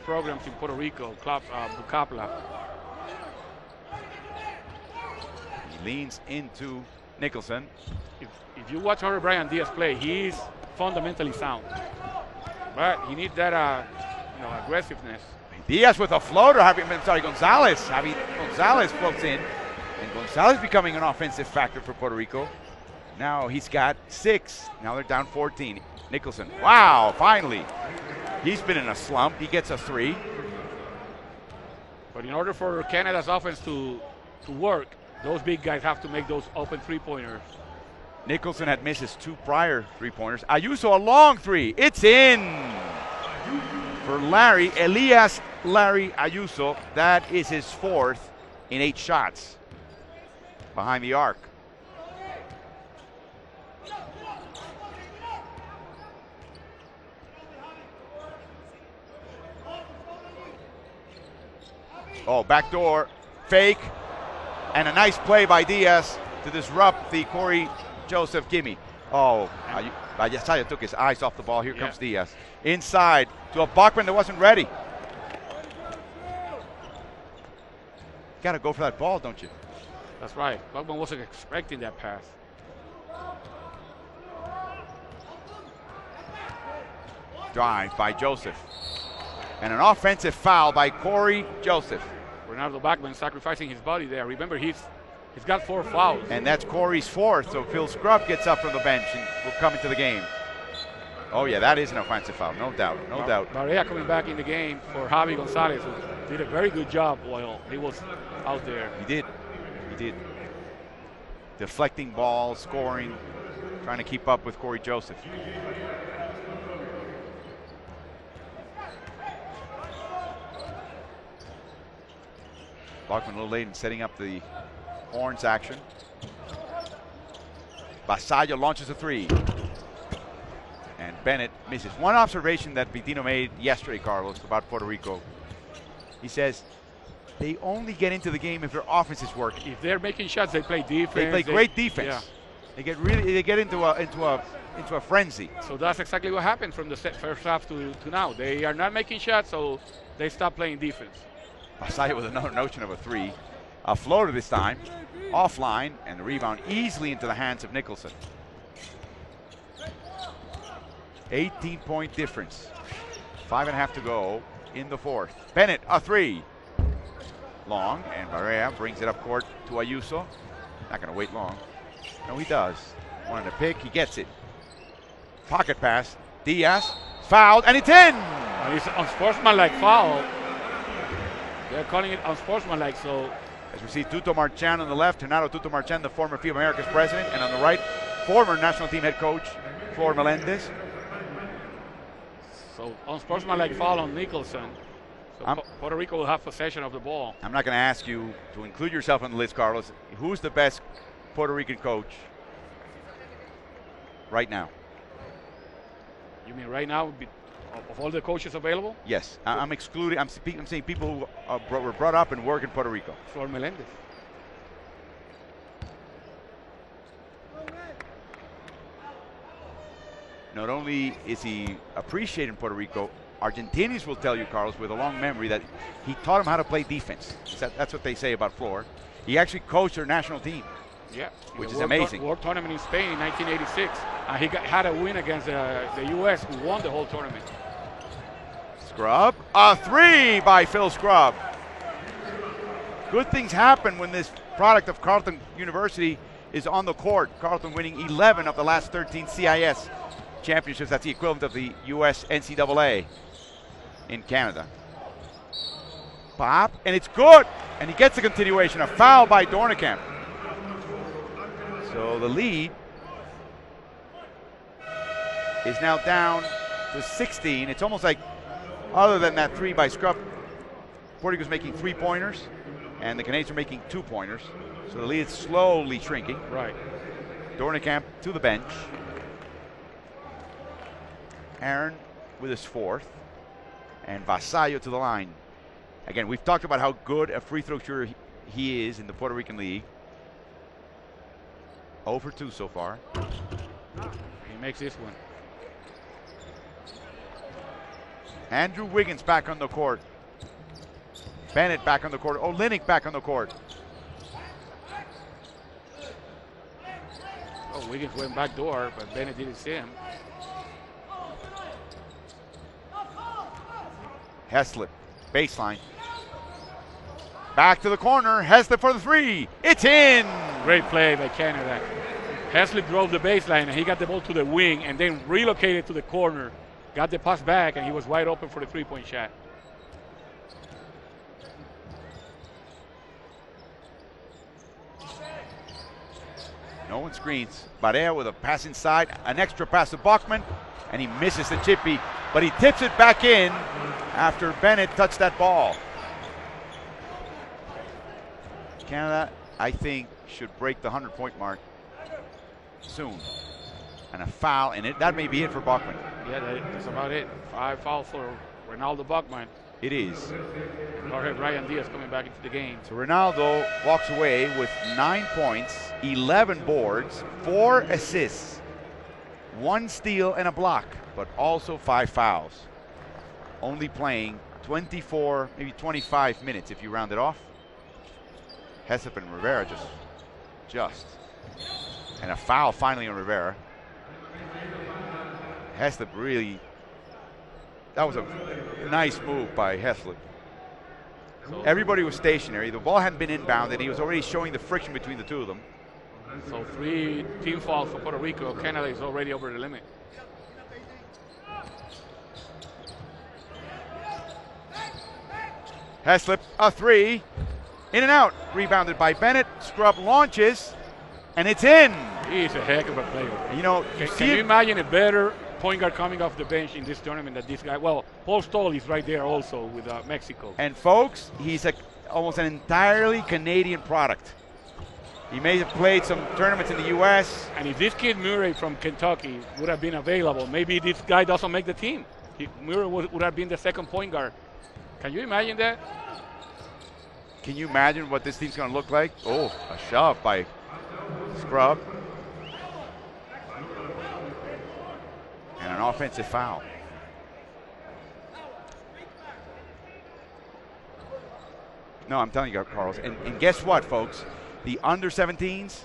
programs in Puerto Rico, Club Bucapla. He leans into Nicholson. If you watch Jorge Brian Diaz play, he's fundamentally sound, but he needs that aggressiveness. Diaz with a floater. Gonzalez. Gonzalez floats in. And Gonzalez becoming an offensive factor for Puerto Rico. Now he's got 6. Now they're down 14. Nicholson. Wow, finally. He's been in a slump. He gets a 3. But in order for Canada's offense to work, those big guys have to make those open three-pointers. Nicholson had missed his 2 prior three-pointers. Ayuso, a long 3. It's in for Elias Larry Ayuso. That is his 4th in 8 shots behind the arc. Oh, backdoor fake, and a nice play by Diaz to disrupt the Corey Joseph gimme. Oh, Ayasaya took his eyes off the ball. Here comes Diaz. Inside to a Bachman that wasn't ready. Got to go for that ball, don't you? That's right. Bachman wasn't expecting that pass. Drive by Joseph. And an offensive foul by Corey Joseph. Ronaldo Bachman sacrificing his body there. Remember, he's got 4 fouls. And that's Corey's 4th, so Phil Scrubb gets up from the bench and will come into the game. Oh, yeah, that is an offensive foul, no doubt, no doubt. Barrera coming back in the game for Javi Gonzalez, who did a very good job while he was out there. He did. Deflecting balls, scoring, trying to keep up with Corey Joseph. Bachman a little late in setting up the horns action. Vasallo launches a three. And Bennett misses. One observation that Pitino made yesterday, Carlos, about Puerto Rico. He says they only get into the game if their offense is working. If they're making shots, they play defense. They play great defense. Yeah. They get into a frenzy. So that's exactly what happened from the first half to now. They are not making shots, so they stop playing defense. Vasallo with another notion of a three. A floater this time. Offline, and the rebound easily into the hands of Nicholson. 18-point difference. 5.5 to go in the fourth. Bennett, a three. Long, and Barea brings it up court to Ayuso. Not going to wait long. No, he does. Wanted to pick, he gets it. Pocket pass. Diaz, fouled, and it's in! And it's unsportsmanlike foul. They're calling it unsportsmanlike, so. As we see Tuto Marchand on the left, Renato Tuto Marchand, the former FIBA Americas president, and on the right, former national team head coach, Flor Melendez. So unsportsmanlike foul on Nicholson. So Puerto Rico will have possession of the ball. I'm not going to ask you to include yourself on the list, Carlos. Who's the best Puerto Rican coach right now? You mean right now, of all the coaches available? Yes, I'm excluding. I'm saying people who were brought up and work in Puerto Rico. Flor Melendez. Not only is he appreciated in Puerto Rico, Argentinians will tell you, Carlos, with a long memory, that he taught them how to play defense. That's what they say about Flor. He actually coached their national team. Yeah, which is amazing. World tournament in Spain in 1986. He had a win against the U.S., who won the whole tournament. Scrub, a three by Phil Scrub. Good things happen when this product of Carleton University is on the court. Carleton winning 11 of the last 13 CIS championships. That's the equivalent of the U.S. NCAA in Canada. Pop, and it's good. And he gets a continuation, a foul by Dornekamp. So the lead is now down to 16. It's almost like, other than that three by Scrub, Puerto Rico's making 3-pointers, and the Canadians are making 2-pointers. So the lead is slowly shrinking. Right. Dornekamp to the bench. Aaron with his fourth, and Vasallo to the line. Again, we've talked about how good a free throw shooter he is in the Puerto Rican League. 0 for 2 so far. He makes this one. Andrew Wiggins back on the court. Bennett back on the court. Olynyk back on the court. Oh, Wiggins went back door, but Bennett didn't see him. Heslip, baseline. Back to the corner. Heslip for the three. It's in. Great play by Canada. Heslip drove the baseline, and he got the ball to the wing and then relocated to the corner. Got the pass back, and he was wide open for the three-point shot. No one screens. Barea with a pass inside. An extra pass to Bachman, and he misses the chippy, but he tips it back in after Bennett touched that ball. Canada, I think, should break the 100-point mark soon. And a foul, and that may be it for Bachman. Yeah, that's about it. 5 fouls for Ronaldo Bachman. It is. Jorge Brian Diaz coming back into the game. So Ronaldo walks away with 9 points, 11 boards, 4 assists, 1 steal and a block, but also 5 fouls. Only playing 24, maybe 25 minutes if you round it off. Heslip and Rivera just. And a foul finally on Rivera. Heslip really, that was a nice move by Heslip. Everybody was stationary. The ball hadn't been inbounded. He was already showing the friction between the two of them. So 3 team fouls for Puerto Rico. Canada is already over the limit. Heslip, a three. In and out. Rebounded by Bennett. Scrub launches, and it's in. He's a heck of a player. You know, can you imagine a better point guard coming off the bench in this tournament than this guy? Well, Paul Stoll is right there also with Mexico. And folks, he's almost an entirely Canadian product. He may have played some tournaments in the U.S. And if this kid Murray from Kentucky would have been available, maybe this guy doesn't make the team. Murray would have been the second point guard. Can you imagine that? Can you imagine what this team's going to look like? Oh, a shove by Scrub. And an offensive foul. No, I'm telling you, Carlos. And guess what, folks? The under 17s,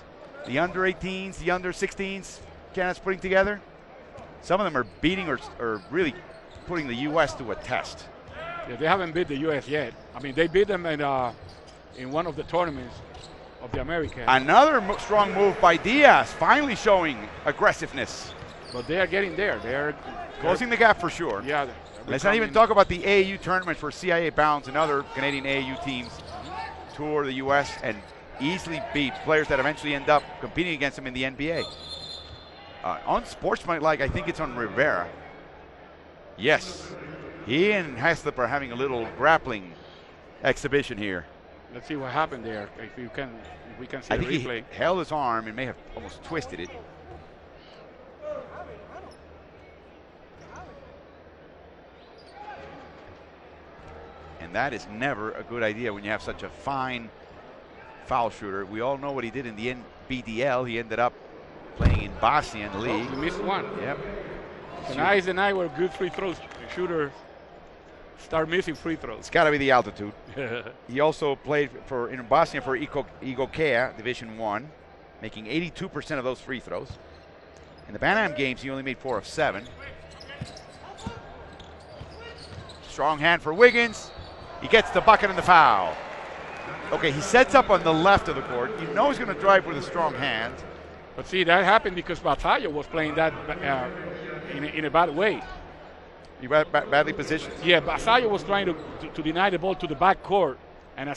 the under 18s, the under 16s Canada's putting together, some of them are beating or really putting the U.S. to a test. Yeah, they haven't beat the U.S. yet. I mean, they beat them in one of the tournaments of the Americas. Another strong move by Diaz, finally showing aggressiveness. But they are getting there. They're closing the gap for sure. Yeah. Let's not even talk about the AAU tournaments where CIA Bounds and other Canadian AAU teams tour the U.S. and easily beat players that eventually end up competing against them in the NBA. Unsportsmanlike, I think it's on Rivera. Yes. He and Heslip are having a little grappling exhibition here. Let's see what happened there. If we can see I the think replay. he held his arm and may have almost twisted it. And that is never a good idea when you have such a fine foul shooter. We all know what he did in the NBDL. He ended up playing in Bosnia in the league. He missed one. Yep. Tonight's the night where good free throws shooters start missing free throws. It's got to be the altitude. He also played in Bosnia for Igokea, Division 1, making 82% of those free throws. In the Pan Am games, he only made 4 of 7. Strong hand for Wiggins. He gets the bucket and the foul. Okay, he sets up on the left of the court. You know he's going to drive with a strong hand. But see, that happened because Batallo was playing that in a bad way. You badly positioned. Yeah, Basallo was trying to deny the ball to the back court, and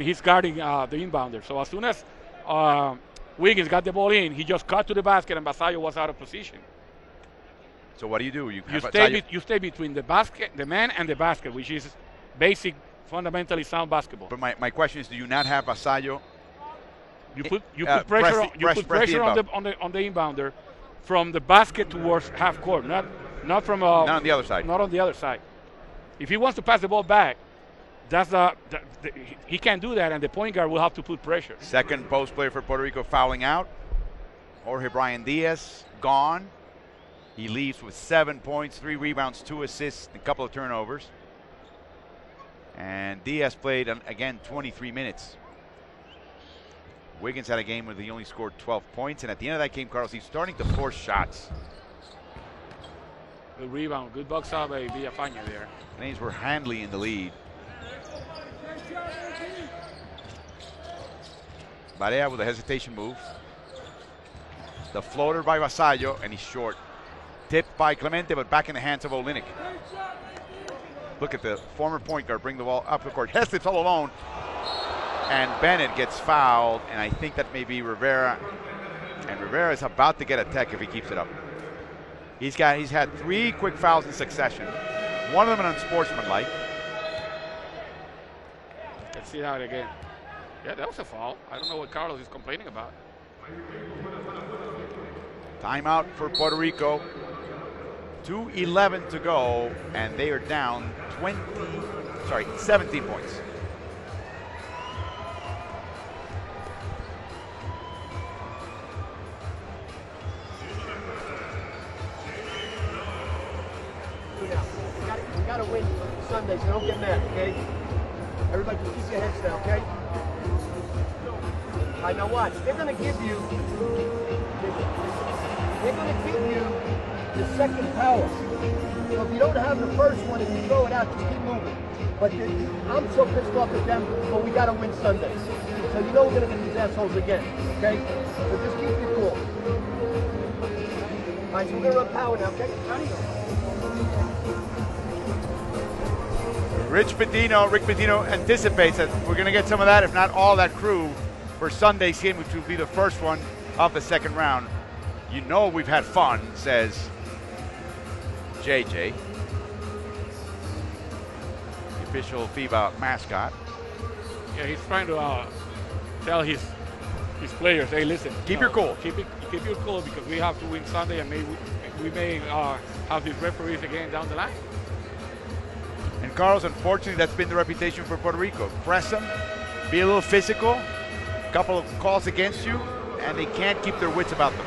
he's guarding the inbounder. So as soon as Wiggins got the ball in, he just cut to the basket, and Basallo was out of position. So what do? You stay between the man and the basket, which is basic, fundamentally sound basketball. But my question is, do you not have Basallo? You put pressure on the inbounder from the basket towards half court, not on the other side. Not on the other side. If he wants to pass the ball back, he can't do that, and the point guard will have to put pressure. Second post player for Puerto Rico fouling out. Jorge Brian Diaz gone. He leaves with 7 points, 3 rebounds, 2 assists, and a couple of turnovers. And Diaz played again 23 minutes. Wiggins had a game where he only scored 12 points, and at the end of that game, Carlos, he's starting to force shots. Good rebound, good box out by Villafaña there. Canadians were handily in the lead. Barea with a hesitation move. The floater by Basallo, and he's short. Tipped by Clemente, but back in the hands of Olynyk. Look at the former point guard bring the ball up the court. Heslip's all alone. And Bennett gets fouled, and I think that may be Rivera. And Rivera is about to get a tech if he keeps it up. He's had 3 quick fouls in succession. One of them an unsportsmanlike. Let's see that again. Yeah, that was a foul. I don't know what Carlos is complaining about. Timeout for Puerto Rico. 2:11 to go, and they are down 17 points. We gotta win Sunday, so don't get mad, okay? Everybody just keep your heads down, okay? I know what. They're gonna give you the second power. So if you don't have the first one and you throw it out, you keep moving. But I'm so pissed off at them, but we gotta win Sunday. So you know we're gonna get these assholes again, okay? So just keep your cool. All right, so we're gonna run power now, okay? Rick Pitino anticipates that we're going to get some of that, if not all that crew, for Sunday's game, which will be the first one of the second round. You know we've had fun, says JJ, the official FIBA mascot. Yeah, he's trying to tell his players, hey, listen. Keep your cool. Keep your cool because we have to win Sunday, and maybe we may have these referees again down the line. And Carlos, unfortunately, that's been the reputation for Puerto Rico. Press them, be a little physical, a couple of calls against you, and they can't keep their wits about them.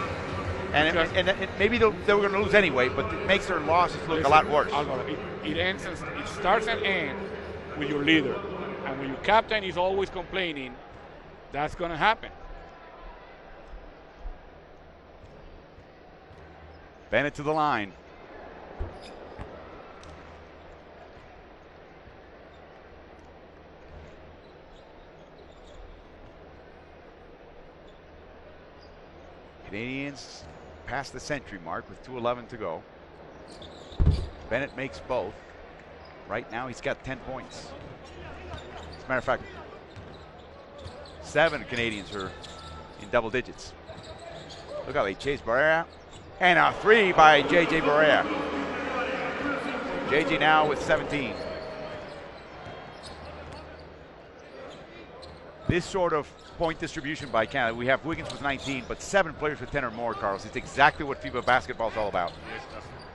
And maybe they were going to lose anyway, but it makes their losses look a lot worse. It starts and ends with your leader. And when your captain is always complaining, that's going to happen. Bennett to the line. Canadians past the century mark with 2:11 to go. Bennett makes both. Right now he's got 10 points. As a matter of fact, 7 Canadians are in double digits. Look how they chase Barrera. And a 3 by J.J. Barrera. J.J. now with 17. This sort of point distribution by Canada, we have Wiggins with 19, but 7 players with 10 or more, Carlos. It's exactly what FIBA basketball is all about. Yes,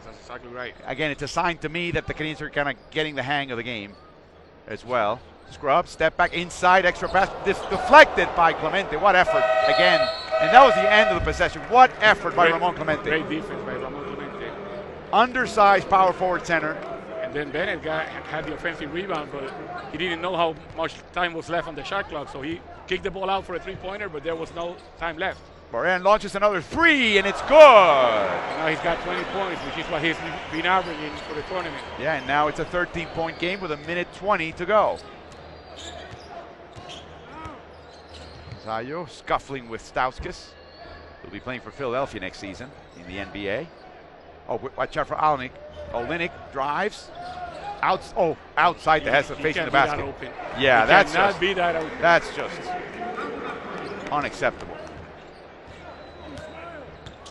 that's exactly right. Again, it's a sign to me that the Canadians are kind of getting the hang of the game as well. Scrub, step back, inside, extra pass, deflected by Clemente. What effort, again. And that was the end of the possession. What effort by Ramon Clemente. Great defense by Ramon Clemente. Undersized power forward center. And then Bennett had the offensive rebound, but he didn't know how much time was left on the shot clock, so he kicked the ball out for a three-pointer, but there was no time left. Barrera launches another 3, and it's good. And now he's got 20 points, which is what he's been averaging for the tournament. Yeah, and now it's a 13-point game with 1:20 to go. Zayo scuffling with Stauskas. He'll be playing for Philadelphia next season in the NBA. Oh, watch out for Olenek. Olenek drives. Outside the Hessa facing the basket. Yeah, that's just unacceptable.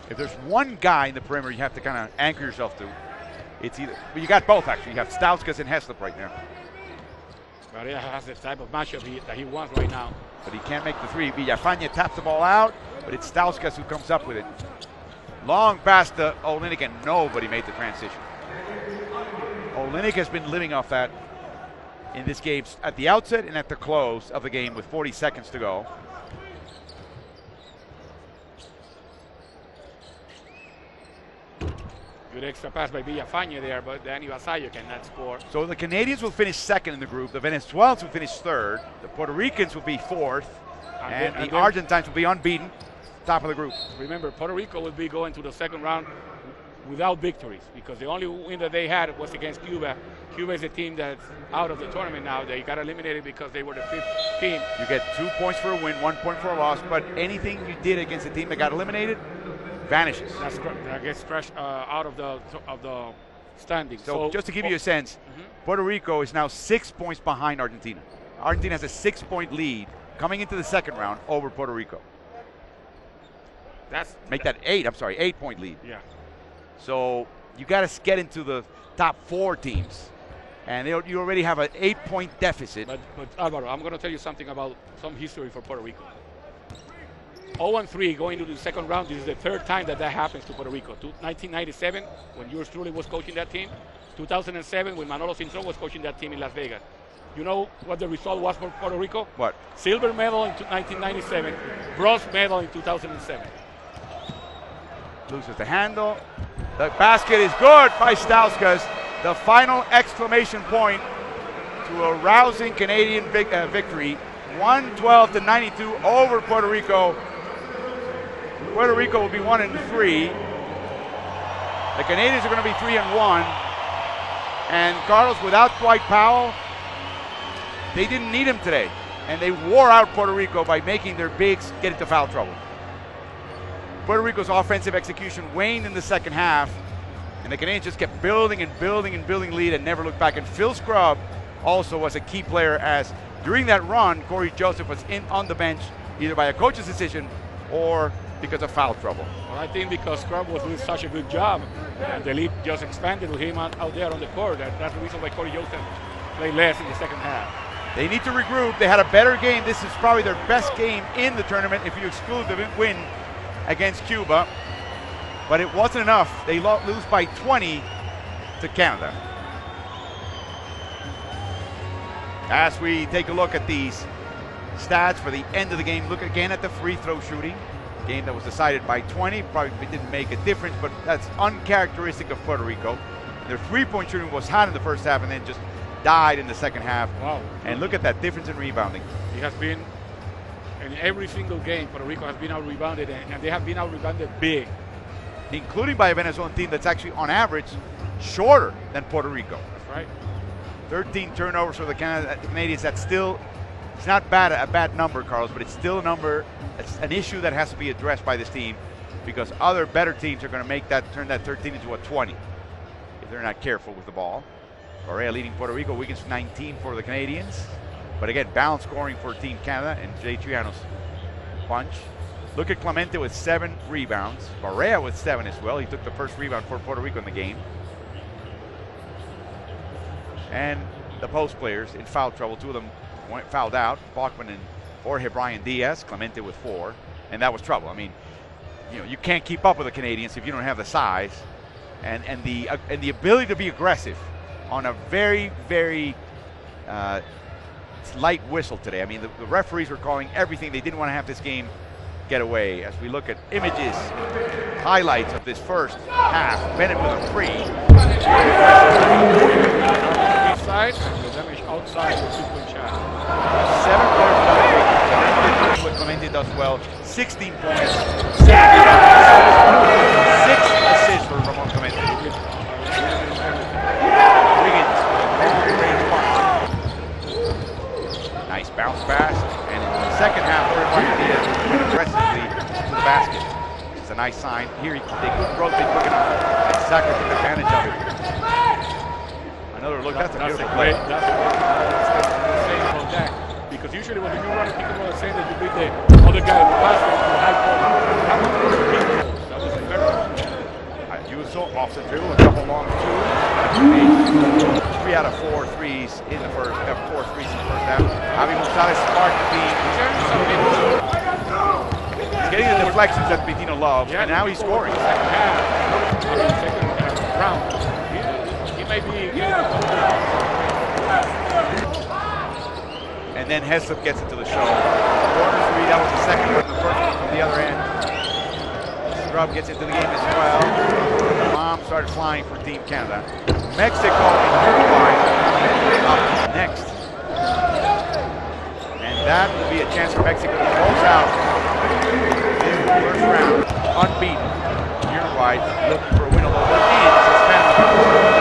If there's one guy in the perimeter you have to kind of anchor yourself to, it's either. Well, you got both actually. You have Stauskas and Heslop right there. Barrera has the type of matchup that he wants right now. But he can't make the 3. Villafaña taps the ball out, but it's Stauskas who comes up with it. Long pass to Olenek, and nobody made the transition. Olenek has been living off that in this game at the outset and at the close of the game with 40 seconds to go. Good extra pass by Villafaña there, but Danny Vasallo cannot score. So the Canadians will finish second in the group. The Venezuelans will finish third. The Puerto Ricans will be fourth. And the Argentines will be unbeaten, top of the group. Remember, Puerto Rico will be going to the second round without victories because the only win that they had was against Cuba. Cuba is a team that's out of the tournament now. They got eliminated because they were the 5th team. You get 2 points for a win, 1 point for a loss, but anything you did against a team that got eliminated vanishes. That gets crushed out of the standings. So just to give you a sense, Puerto Rico is now 6 points behind Argentina. Argentina has a 6-point lead coming into the second round over Puerto Rico. Make that 8-point lead. Yeah. So you got to get into the top 4 teams. And you already have an 8-point deficit. But Alvaro, I'm going to tell you something about some history for Puerto Rico. 0-3 going to the second round. This is the 3rd time that happens to Puerto Rico. 1997, when yours truly was coaching that team. 2007, when Manolo Cintrón was coaching that team in Las Vegas. You know what the result was for Puerto Rico? What? Silver medal in 1997, bronze medal in 2007. Loses the handle. The basket is good by Stauskas. The final exclamation point to a rousing Canadian victory. 112-92 over Puerto Rico. Puerto Rico will be 1-3. The Canadians are going to be 3-1. And Carlos, without Dwight Powell, they didn't need him today. And they wore out Puerto Rico by making their bigs get into foul trouble. Puerto Rico's offensive execution waned in the second half, and the Canadians just kept building and building and building lead and never looked back. And Phil Scrub also was a key player, as during that run, Corey Joseph was on the bench either by a coach's decision or because of foul trouble. Well, I think because Scrub was doing such a good job, and the lead just expanded with him out there on the court. That's the reason why Corey Joseph played less in the second half. They need to regroup. They had a better game. This is probably their best game in the tournament if you exclude the win against Cuba. But it wasn't enough. They lose by 20 to Canada. As we take a look at these stats for the end of the game, look again at the free throw shooting. Game that was decided by 20, probably didn't make a difference, but that's uncharacteristic of Puerto Rico. Their three-point shooting was hot in the first half and then just died in the second half. Wow. And look at that difference in rebounding. It has been, in every single game, Puerto Rico has been out-rebounded, and they have been out-rebounded big. Including by a Venezuelan team that's actually, on average, shorter than Puerto Rico. That's right. 13 turnovers for the Canadians. That's still, it's not bad, a bad number, Carlos, but it's still a number, it's an issue that has to be addressed by this team because other better teams are going to turn that 13 into a 20 if they're not careful with the ball. Barea leading Puerto Rico, Wiggins 19 for the Canadians. But again, balanced scoring for Team Canada and Jay Triano's bunch. Look at Clemente with 7 rebounds. Barea with 7 as well. He took the first rebound for Puerto Rico in the game. And the post players in foul trouble. 2 of them went fouled out. Bachman and Jorge Brian Diaz. Clemente with 4. And that was trouble. I mean, you can't keep up with the Canadians if you don't have the size and the ability to be aggressive on a very, very light whistle today. I mean, the referees were calling everything. They didn't want to have this game get away. As we look at images, highlights of this first half, Bennett with a 3. Inside, and the damage outside the 2-point shot. 7 players what Clemente does well. 16 points, 7 rebounds, 6 assists for Ramon Clemente. Nice bounce pass, and in the second half, Jorge Diaz went aggressively to the basket. It's a nice sign. Here they couldn't rotate quick enough, and Saka took advantage of it. Another look. That's a beautiful play. That's a great saying about that, because usually when you run a pick and roll, saying that you beat the other guy in the basket to a high point. That was a big goal. That was a very good. You saw off the dribble, a couple long 2. 3 out of 4 threes in the first, 4 threes in the first half. Javi Gonzalez sparked the beat. He's getting the deflections that Pitino loves, and now he's scoring. Second round. He may be. And then Heslop gets it to the show. Corner 3, that was the second one, the first one from the other end. Scrub gets into the game as well. The bomb started flying for Team Canada. Mexico in Uruguay up next. And that will be a chance for Mexico to close out this first round unbeaten. Uruguay looking for a win, although they're in Hispanic.